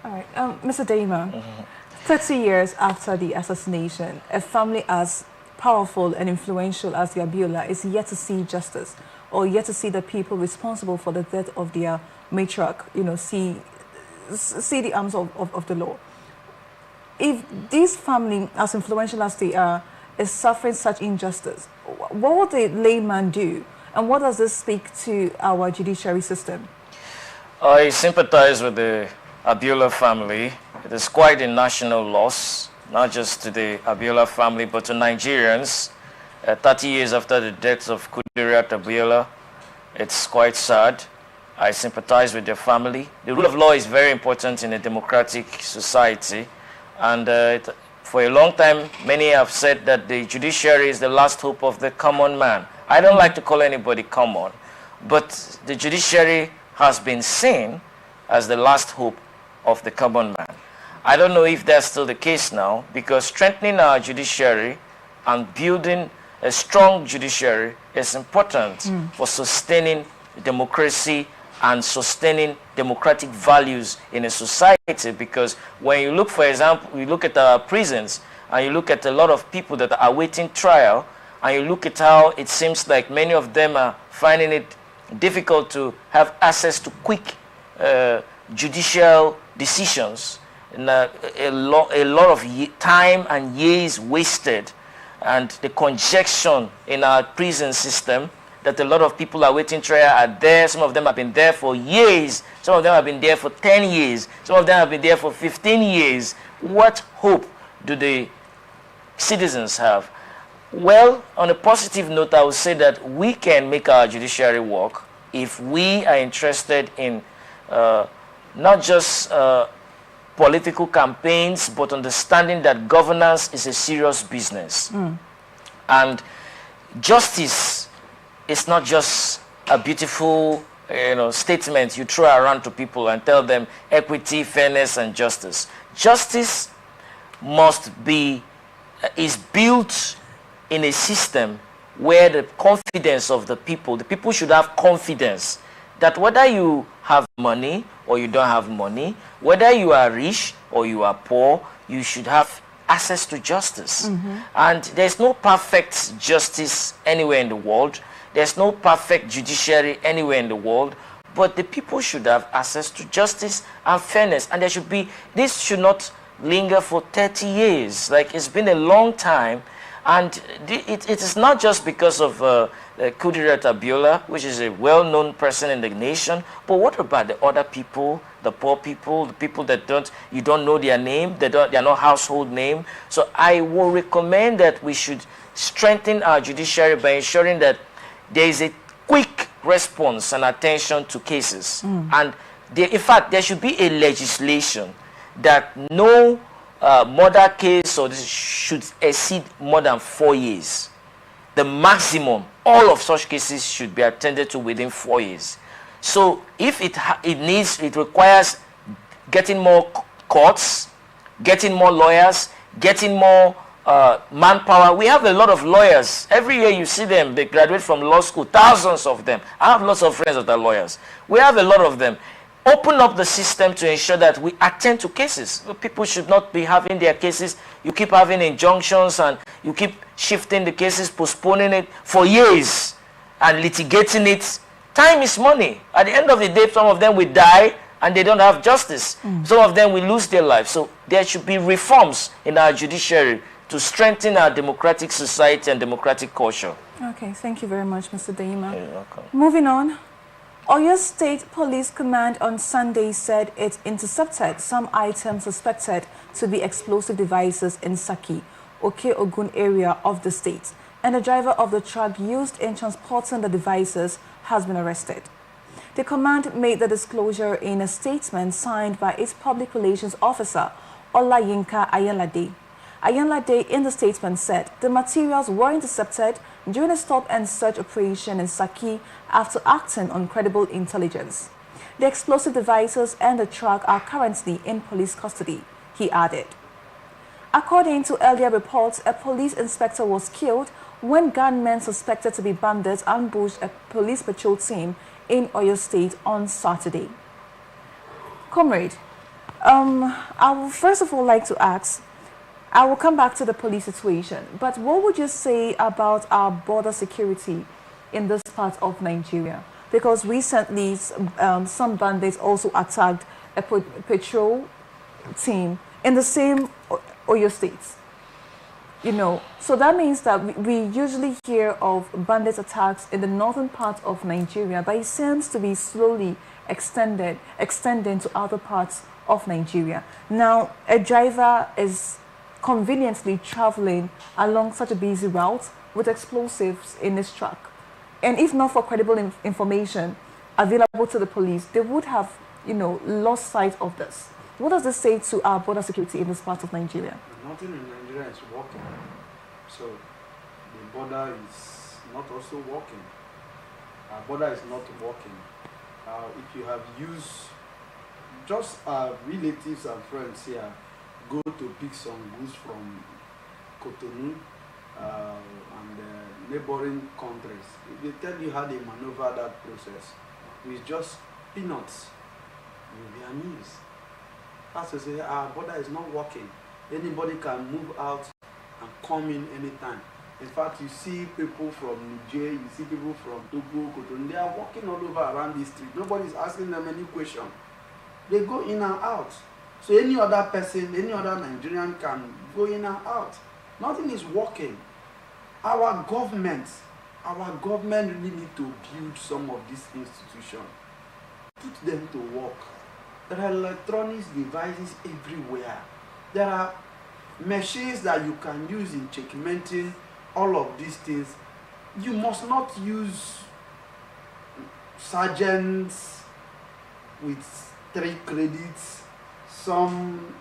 All right, Mr. Dama, 30 years after the assassination, a family as powerful and influential as the Abiola is yet to see justice, or yet to see the people responsible for the death of their matriarch, you know, see the arms of the law. If this family, as influential as they are, is suffering such injustice, what would the layman do? And what does this speak to our judiciary system? I sympathize with the Abiola family. It is quite a national loss, not just to the Abiola family, but to Nigerians. 30 years after the death of Kudirat Abiola, it's quite sad. I sympathize with their family. The rule of law is very important in a democratic society. And for a long time, many have said that the judiciary is the last hope of the common man. I don't like to call anybody common, but the judiciary has been seen as the last hope of the common man. I don't know if that's still the case now, because strengthening our judiciary and building a strong judiciary is important for sustaining democracy and sustaining democratic values in a society. Because when you look, for example, you look at our prisons and you look at a lot of people that are awaiting trial, and you look at how it seems like many of them are finding it difficult to have access to quick judicial decisions, and, a lot of time and years wasted, and the congestion in our prison system, that a lot of people are waiting trial are there. Some of them have been there for years. Some of them have been there for 10 years. Some of them have been there for 15 years. What hope do the citizens have? Well, on a positive note, I would say that we can make our judiciary work if we are interested in not just political campaigns, but understanding that governance is a serious business. And justice is not just a beautiful statement you throw around to people and tell them equity, fairness, and justice. Justice is built in a system where the confidence of the people should have confidence that whether you have money or you don't have money, whether you are rich or you are poor, you should have access to justice. And there's no perfect justice anywhere in the world. There's no perfect judiciary anywhere in the world, but the people should have access to justice and fairness. And this should not linger for 30 years. Like, it's been a long time. And it is not just because of Kudirat Abiola, which is a well-known person in the nation, but what about the other people, the poor people, the people that you don't know their name, they are not household name. So I will recommend that we should strengthen our judiciary by ensuring that there is a quick response and attention to cases. And in fact, there should be a legislation that no murder case or this should exceed more than 4 years. The maximum, all of such cases should be attended to within 4 years. So if it requires getting more courts, getting more lawyers, getting more manpower. We have a lot of lawyers. Every year you see them, they graduate from law school, thousands of them. I have lots of friends that are lawyers. We have a lot of them. Open up the system to ensure that we attend to cases. People should not be having their cases. You keep having injunctions and you keep shifting the cases, postponing it for years and litigating it. Time is money. At the end of the day, some of them will die and they don't have justice. Some of them will lose their lives. So there should be reforms in our judiciary to strengthen our democratic society and democratic culture. Okay, thank you very much, Mr. Daima. You're welcome. Moving on. Oyo State Police Command on Sunday said it intercepted some items suspected to be explosive devices in Saki, Oke-Ogun area of the state, and the driver of the truck used in transporting the devices has been arrested. The command made the disclosure in a statement signed by its public relations officer, Olayinka Ayanlade. Ayanlade in the statement said the materials were intercepted during a stop and search operation in Saki after acting on credible intelligence. The explosive devices and the truck are currently in police custody, he added. According to earlier reports, a police inspector was killed when gunmen suspected to be bandits ambushed a police patrol team in Oyo State on Saturday. Comrade, I would first of all like to ask, I will come back to the police situation, but what would you say about our border security in this part of Nigeria? Because recently some bandits also attacked a patrol team in the same Oyo State. So that means that we usually hear of bandit attacks in the northern part of Nigeria, but it seems to be slowly extending to other parts of Nigeria. Now, a driver is conveniently traveling along such a busy route with explosives in his truck. And if not for credible information available to the police, they would have, lost sight of this. What does this say to our border security in this part of Nigeria? Nothing in Nigeria is working. So the border is not also working. Our border is not working. If you have used, just our relatives and friends here go to pick some goods from Cotonou and neighboring countries. If they tell you how they maneuver that process, with just peanuts, you'll be amused. As to say, our border is not working. Anybody can move out and come in anytime. In fact, you see people from Niger, you see people from Togo, Cotonou, they are walking all over around this street. Nobody is asking them any question. they go in and out. So any other person, any other Nigerian can go in and out. Nothing is working. Our government really need to build some of these institutions, put them to work. There are electronic devices everywhere. There are machines that you can use in checkmating all of these things. You must not use sergeants with 3 credits, some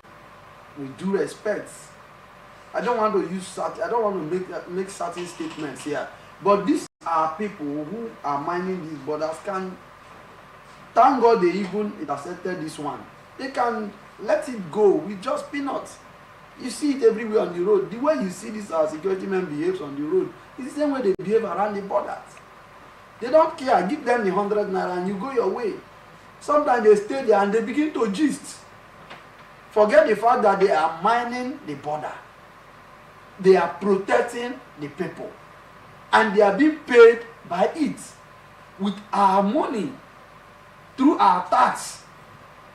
with due respect. I don't want to make certain statements here, but these are people who are mining these borders. Can thank God they even intercepted this one. They can let it go with just peanuts. You see it everywhere on the road. The way you see this our security men behaves on the road is the same way they behave around the borders. They don't care. Give them the 100 naira and you go your way. Sometimes they stay there and they begin to gist. Forget the fact that they are mining the border. They are protecting the people. And they are being paid by it with our money, through our tax.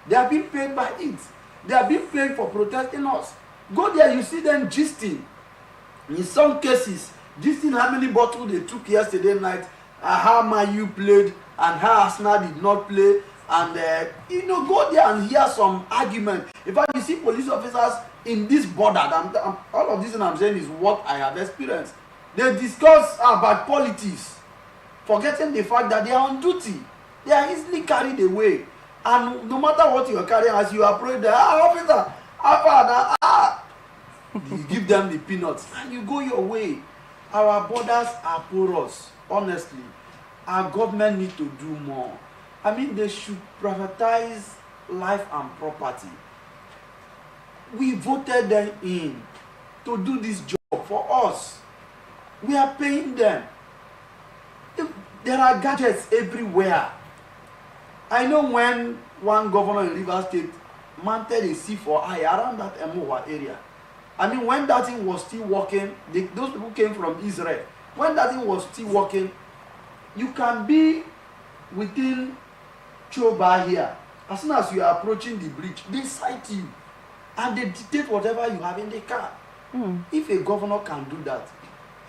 They are being paid by it. They are being paid for protecting us. Go there, you see them gisting. In some cases, gisting how many bottles they took yesterday night, how Man played, and how Arsenal did not play. And go there and hear some argument. In fact, you see police officers in this border. All of this I'm saying is what I have experienced. They discuss about politics, forgetting the fact that they are on duty. They are easily carried away. And no matter what you are carrying, as you approach the officer, you give them the peanuts and you go your way. Our borders are porous, honestly. Our government need to do more. I mean, they should privatize life and property. We voted them in to do this job for us. We are paying them. There are gadgets everywhere. I know when one governor in Rivers State mounted a C4I around that Emowa area. I mean, when that thing was still working, those people came from Israel. When that thing was still working, you can be within Choba here. As soon as you are approaching the bridge, they sight you and they dictate whatever you have in the car. If a governor can do that,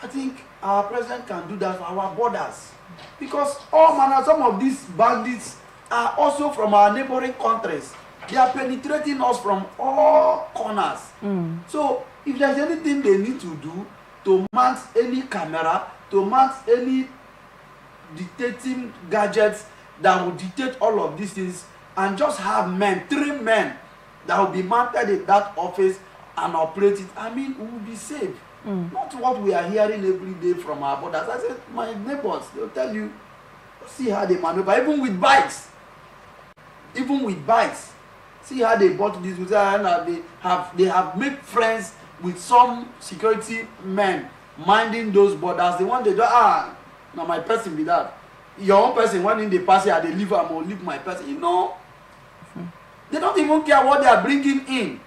I think our president can do that for our borders. Because some of these bandits are also from our neighboring countries. They are penetrating us from all corners. So if there's anything they need to do to mount any camera, to mount any dictating gadgets that will dictate all of these things, and just have men, 3 men that will be mounted in that office and operate it, I mean, we will be safe. Not what we are hearing every day from our borders. I said, my neighbors, they'll tell you, see how they maneuver, even with bikes. See how they bought this, and they have made friends with some security men minding those borders. The one they do, now my person be that. Your own person, when in the pass here, they leave or leave my person. They don't even care what they are bringing in.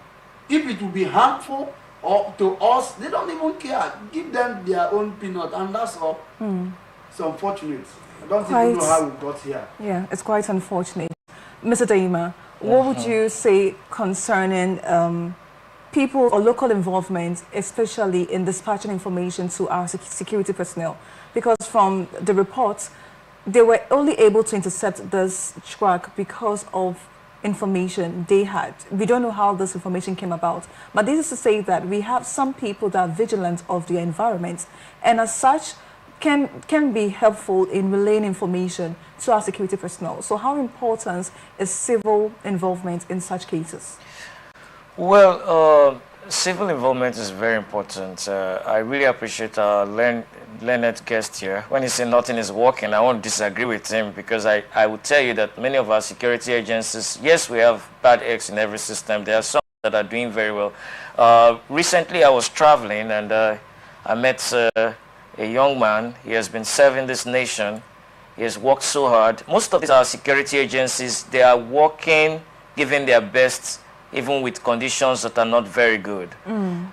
If it will be harmful or to us, they don't even care. Give them their own peanut, and that's all. It's unfortunate. I don't even know how we got here. Yeah, it's quite unfortunate. Mr. Daima, what would you say concerning people or local involvement, especially in dispatching information to our security personnel? Because from the reports, they were only able to intercept this truck because of information they had. We don't know how this information came about, but this is to say that we have some people that are vigilant of their environment, and as such can be helpful in relaying information to our security personnel. So how important is civil involvement in such cases? Well, civil involvement is very important. I really appreciate our learned guest here. When he said nothing is working, I won't disagree with him, because I would tell you that many of our security agencies, yes, we have bad eggs in every system. There are some that are doing very well. Recently, I was traveling and I met a young man. He has been serving this nation. He has worked so hard. Most of these are security agencies. They are working, giving their best, even with conditions that are not very good.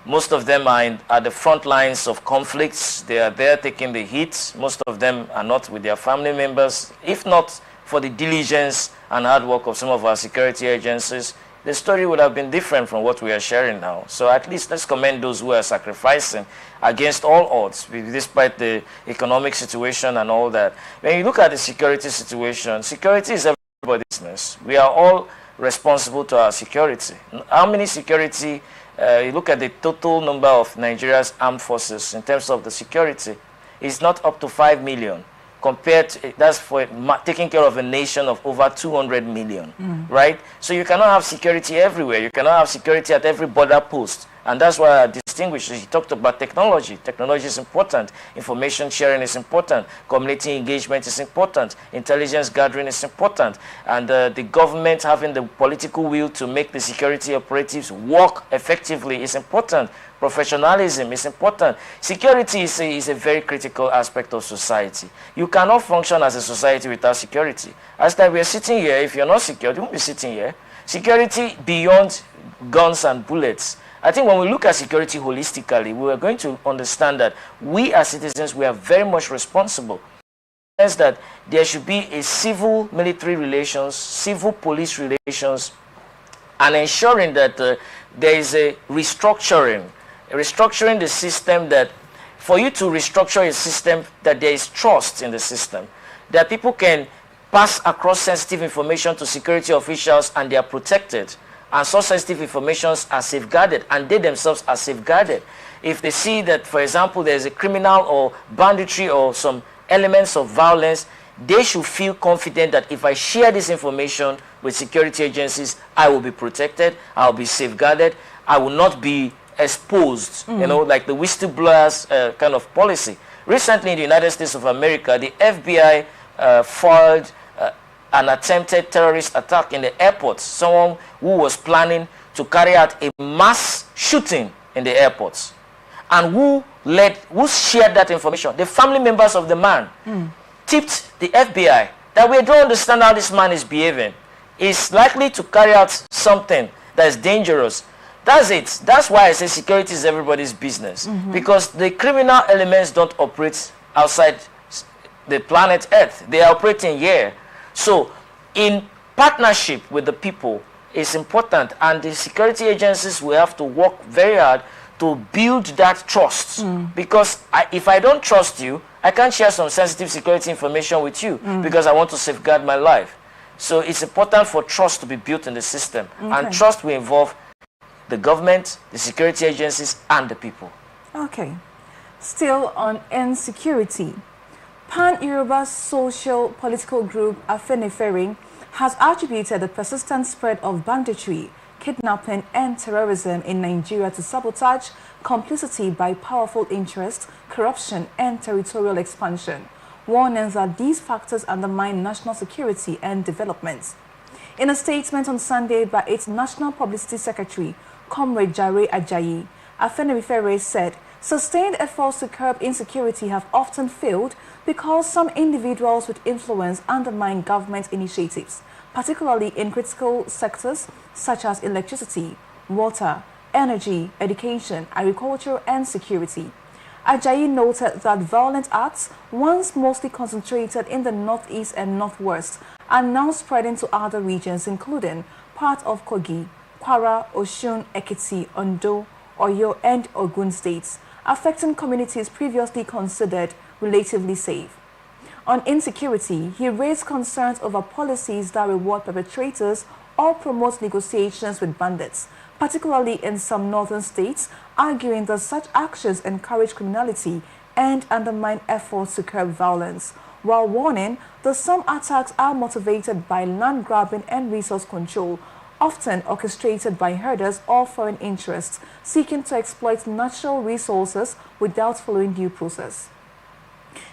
Most of them are at the front lines of conflicts. They are there taking the heat. Most of them are not with their family members. If not for the diligence and hard work of some of our security agencies, the story would have been different from what we are sharing now. So at least let's commend those who are sacrificing against all odds, despite the economic situation and all that. When you look at the security situation, security is everybody's business. We are all responsible to our security. How many security, you look at the total number of Nigeria's armed forces in terms of the security, it's not up to 5 million. Compared to, that's for taking care of a nation of over 200 million, right? So you cannot have security everywhere. You cannot have security at every border post. And that's why I distinguished. He talked about technology. Technology is important. Information sharing is important. Community engagement is important. Intelligence gathering is important. And the government having the political will to make the security operatives work effectively is important. Professionalism is important. Security is a very critical aspect of society. You cannot function as a society without security. As that we are sitting here, if you're not secure, you won't be sitting here. Security beyond guns and bullets. I think when we look at security holistically, we are going to understand that we as citizens, we are very much responsible. That there should be a civil-military relations, civil-police relations, and ensuring that there is a restructuring the system, that for you to restructure a system, that there is trust in the system, that people can pass across sensitive information to security officials and they are protected, and such sensitive informations are safeguarded and they themselves are safeguarded. If they see that, for example, there is a criminal or banditry or some elements of violence, they should feel confident that if I share this information with security agencies, I will be protected, I will be safeguarded, I will not be exposed, you know, like the whistleblowers kind of policy. Recently in the United States of America, the FBI foiled an attempted terrorist attack in the airport. Someone who was planning to carry out a mass shooting in the airports. And who shared that information? The family members of the man tipped the FBI that we don't understand how this man is behaving. He's likely to carry out something that is dangerous. That's it. That's why I say security is everybody's business. Because the criminal elements don't operate outside the planet Earth. They are operating here. So in partnership with the people is important. And the security agencies will have to work very hard to build that trust. Because if I don't trust you, I can't share some sensitive security information with you because I want to safeguard my life. So it's important for trust to be built in the system. And trust will involve the government, the security agencies, and the people. Okay. Still on insecurity, Pan-Yoruba social political group Afenifere has attributed the persistent spread of banditry, kidnapping, and terrorism in Nigeria to sabotage, complicity by powerful interests, corruption, and territorial expansion, warning that these factors undermine national security and development. In a statement on Sunday by its National Publicity Secretary, Comrade Jare Ajayi, Afenifere said, sustained efforts to curb insecurity have often failed because some individuals with influence undermine government initiatives, particularly in critical sectors such as electricity, water, energy, education, agriculture, and security. Ajayi noted that violent acts, once mostly concentrated in the northeast and northwest, are now spreading to other regions, including part of Kogi, Kwara, Osun, Ekiti, Ondo, Oyo, and Ogun states, affecting communities previously considered relatively safe. On insecurity, he raised concerns over policies that reward perpetrators or promote negotiations with bandits, particularly in some northern states, arguing that such actions encourage criminality and undermine efforts to curb violence, while warning that some attacks are motivated by land grabbing and resource control, often orchestrated by herders or foreign interests seeking to exploit natural resources without following due process.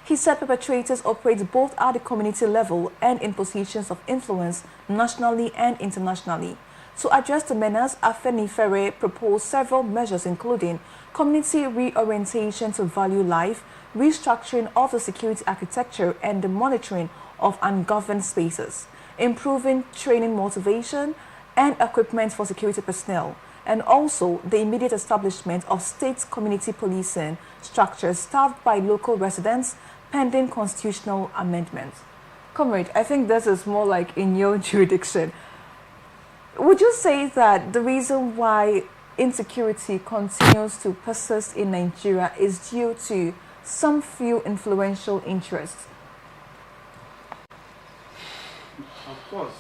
He said perpetrators operate both at the community level and in positions of influence nationally and internationally. To address the menace, Afenifere proposed several measures including community reorientation to value life, restructuring of the security architecture and the monitoring of ungoverned spaces, improving training motivation and equipment for security personnel, and also the immediate establishment of state community policing structures staffed by local residents pending constitutional amendments. Comrade, I think this is more like in your jurisdiction. Would you say that the reason why insecurity continues to persist in Nigeria is due to some few influential interests? Of course.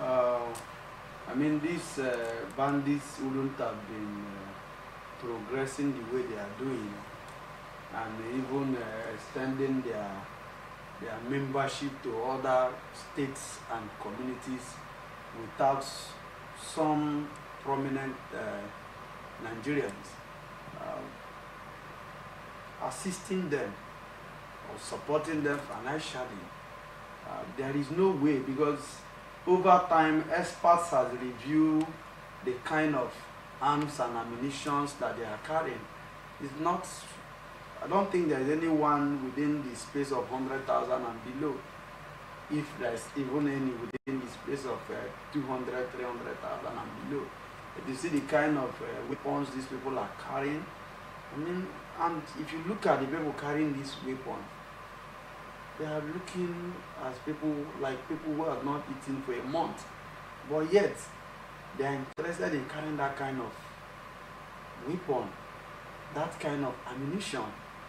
I mean, these bandits wouldn't have been progressing the way they are doing, and even extending their membership to other states and communities without some prominent Nigerians assisting them or supporting them financially. There is no way, because over time experts has reviewed the kind of arms and ammunition that they are carrying. It's not, I don't think there's anyone within the space of 100,000 and below, if there's even any within the space of 200, 300,000 and below. If you see the kind of weapons these people are carrying, I mean, and if you look at the people carrying these weapons, they are looking as people who have not eaten for a month, but yet they are interested in carrying that kind of weapon, that kind of ammunition.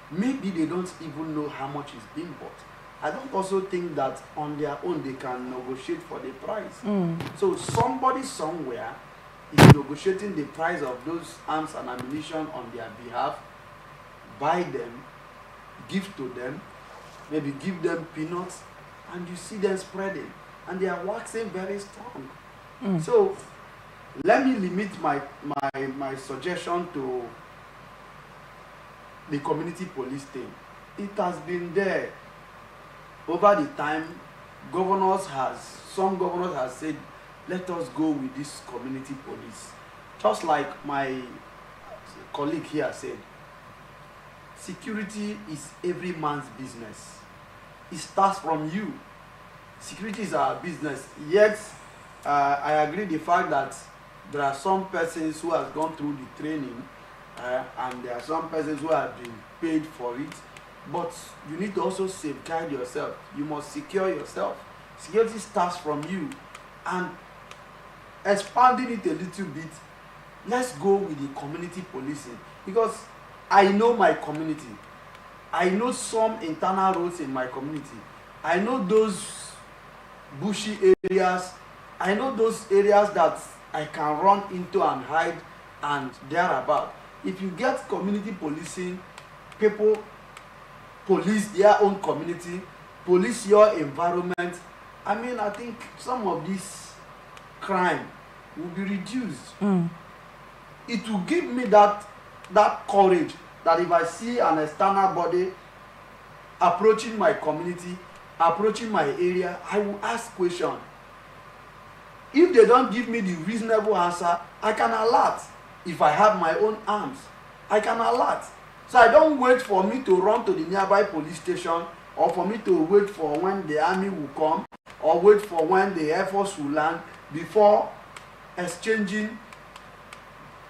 Maybe they don't even know how much is being bought. I don't also think that on their own they can negotiate for the price. So somebody somewhere is negotiating the price of those arms and ammunition on their behalf, buy them, give to them, maybe give them peanuts, and you see them spreading, and they are waxing very strong. So let me limit my suggestion to the community police thing. It has been there over the time. Some governors have said, let us go with this community police. Just like my colleague here said, security is every man's business. It starts from you. Security is our business. Yet, I agree the fact that there are some persons who have gone through the training, and there are some persons who have been paid for it. But you need to also safeguard yourself. You must secure yourself. Security starts from you. And expanding it a little bit, let's go with the community policing. Because I know my community. I know some internal roads in my community. I know those bushy areas. I know those areas that I can run into and hide and thereabout. If you get community policing, people police their own community, police your environment. I mean, I think some of this crime will be reduced. It will give me that courage that if I see an external body approaching my community, approaching my area, I will ask questions. If they don't give me the reasonable answer, I can alert. If I have my own arms, I can alert. So I don't wait for me to run to the nearby police station, or for me to wait for when the army will come, or wait for when the Air Force will land before exchanging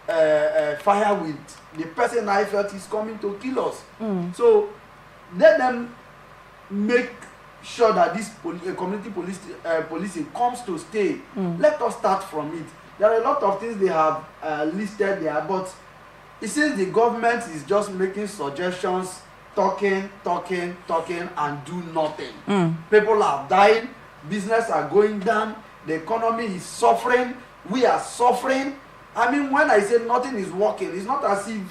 fire with the person I felt is coming to kill us. So let them make sure that this community policing comes to stay. Let us start from it. There are a lot of things they have listed there, but it seems the government is just making suggestions, talking, and do nothing. People are dying, business are going down, the economy is suffering, we are suffering. I mean, when I say nothing is working, it's not as if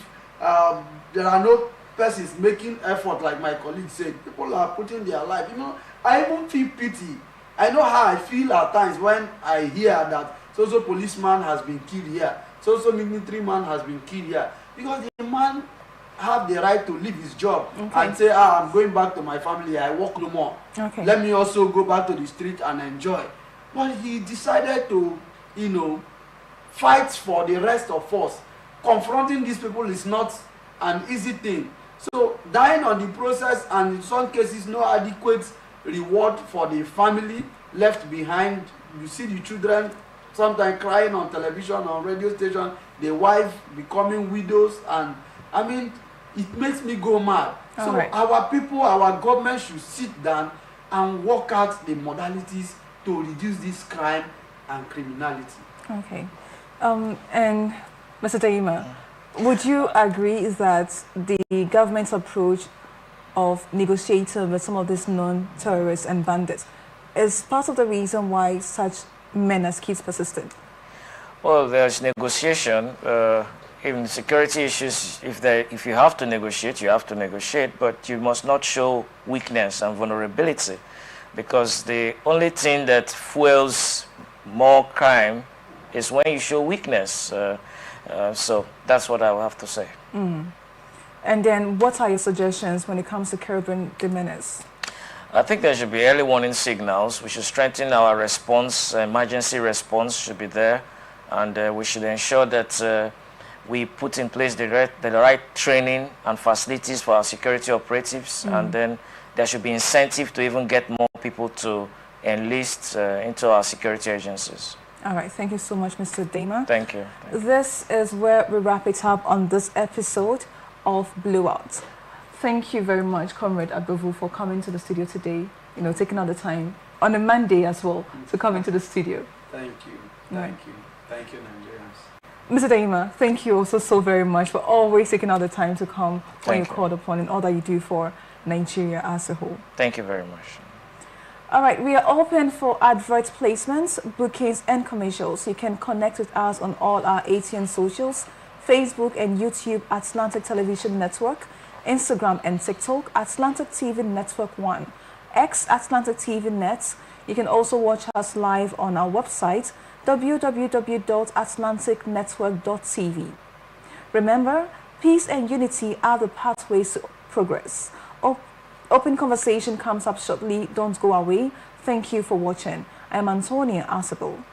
there are no persons making effort, like my colleague said. People are putting their life. You know, I even feel pity. I know how I feel at times when I hear that so policeman has been killed here, so military man has been killed here, because the man have the right to leave his job and say, I'm going back to my family, I work no more. Let me also go back to the street and enjoy. But he decided to, fight for the rest of us. Confronting these people is not an easy thing. So dying on the process, and in some cases no adequate reward for the family left behind. You see the children sometimes crying on television, on radio station, the wife becoming widows, and I mean, it makes me go mad. So our people, our government should sit down and work out the modalities to reduce this crime and criminality. Okay. And Mr. Daima, would you agree that the government's approach of negotiating with some of these non-terrorists and bandits is part of the reason why such menace keeps persisting? Well, there's negotiation. In security issues, if you have to negotiate, you have to negotiate, but you must not show weakness and vulnerability, because the only thing that fuels more crime is when you show weakness. So that's what I will have to say. Mm. And then what are your suggestions when it comes to curbing the menace? I think there should be early warning signals. We should strengthen our response. Emergency response should be there. And we should ensure that we put in place the right training and facilities for our security operatives. And then there should be incentive to even get more people to enlist into our security agencies. All right. Thank you so much, Mr. Daima. Thank you. This is where we wrap it up on this episode of Blowout. Thank you very much, Comrade Abuvu, for coming to the studio today, taking out the time on a Monday as well to come into the studio. Thank you. Thank you. Thank you, Nigerians. Mr. Daima, thank you also so very much for always taking out the time to come when you're called upon and all that you do for Nigeria as a whole. Thank you very much. All right, we are open for advert placements, bookings, and commercials. You can connect with us on all our ATN socials, Facebook and YouTube at Atlantic Television Network, Instagram and TikTok, Atlantic TV Network 1, X Atlantic TV Net. You can also watch us live on our website, www.atlanticnetwork.tv. Remember, peace and unity are the pathways to progress. Open conversation comes up shortly. Don't go away. Thank you for watching. I am Antonia Asable.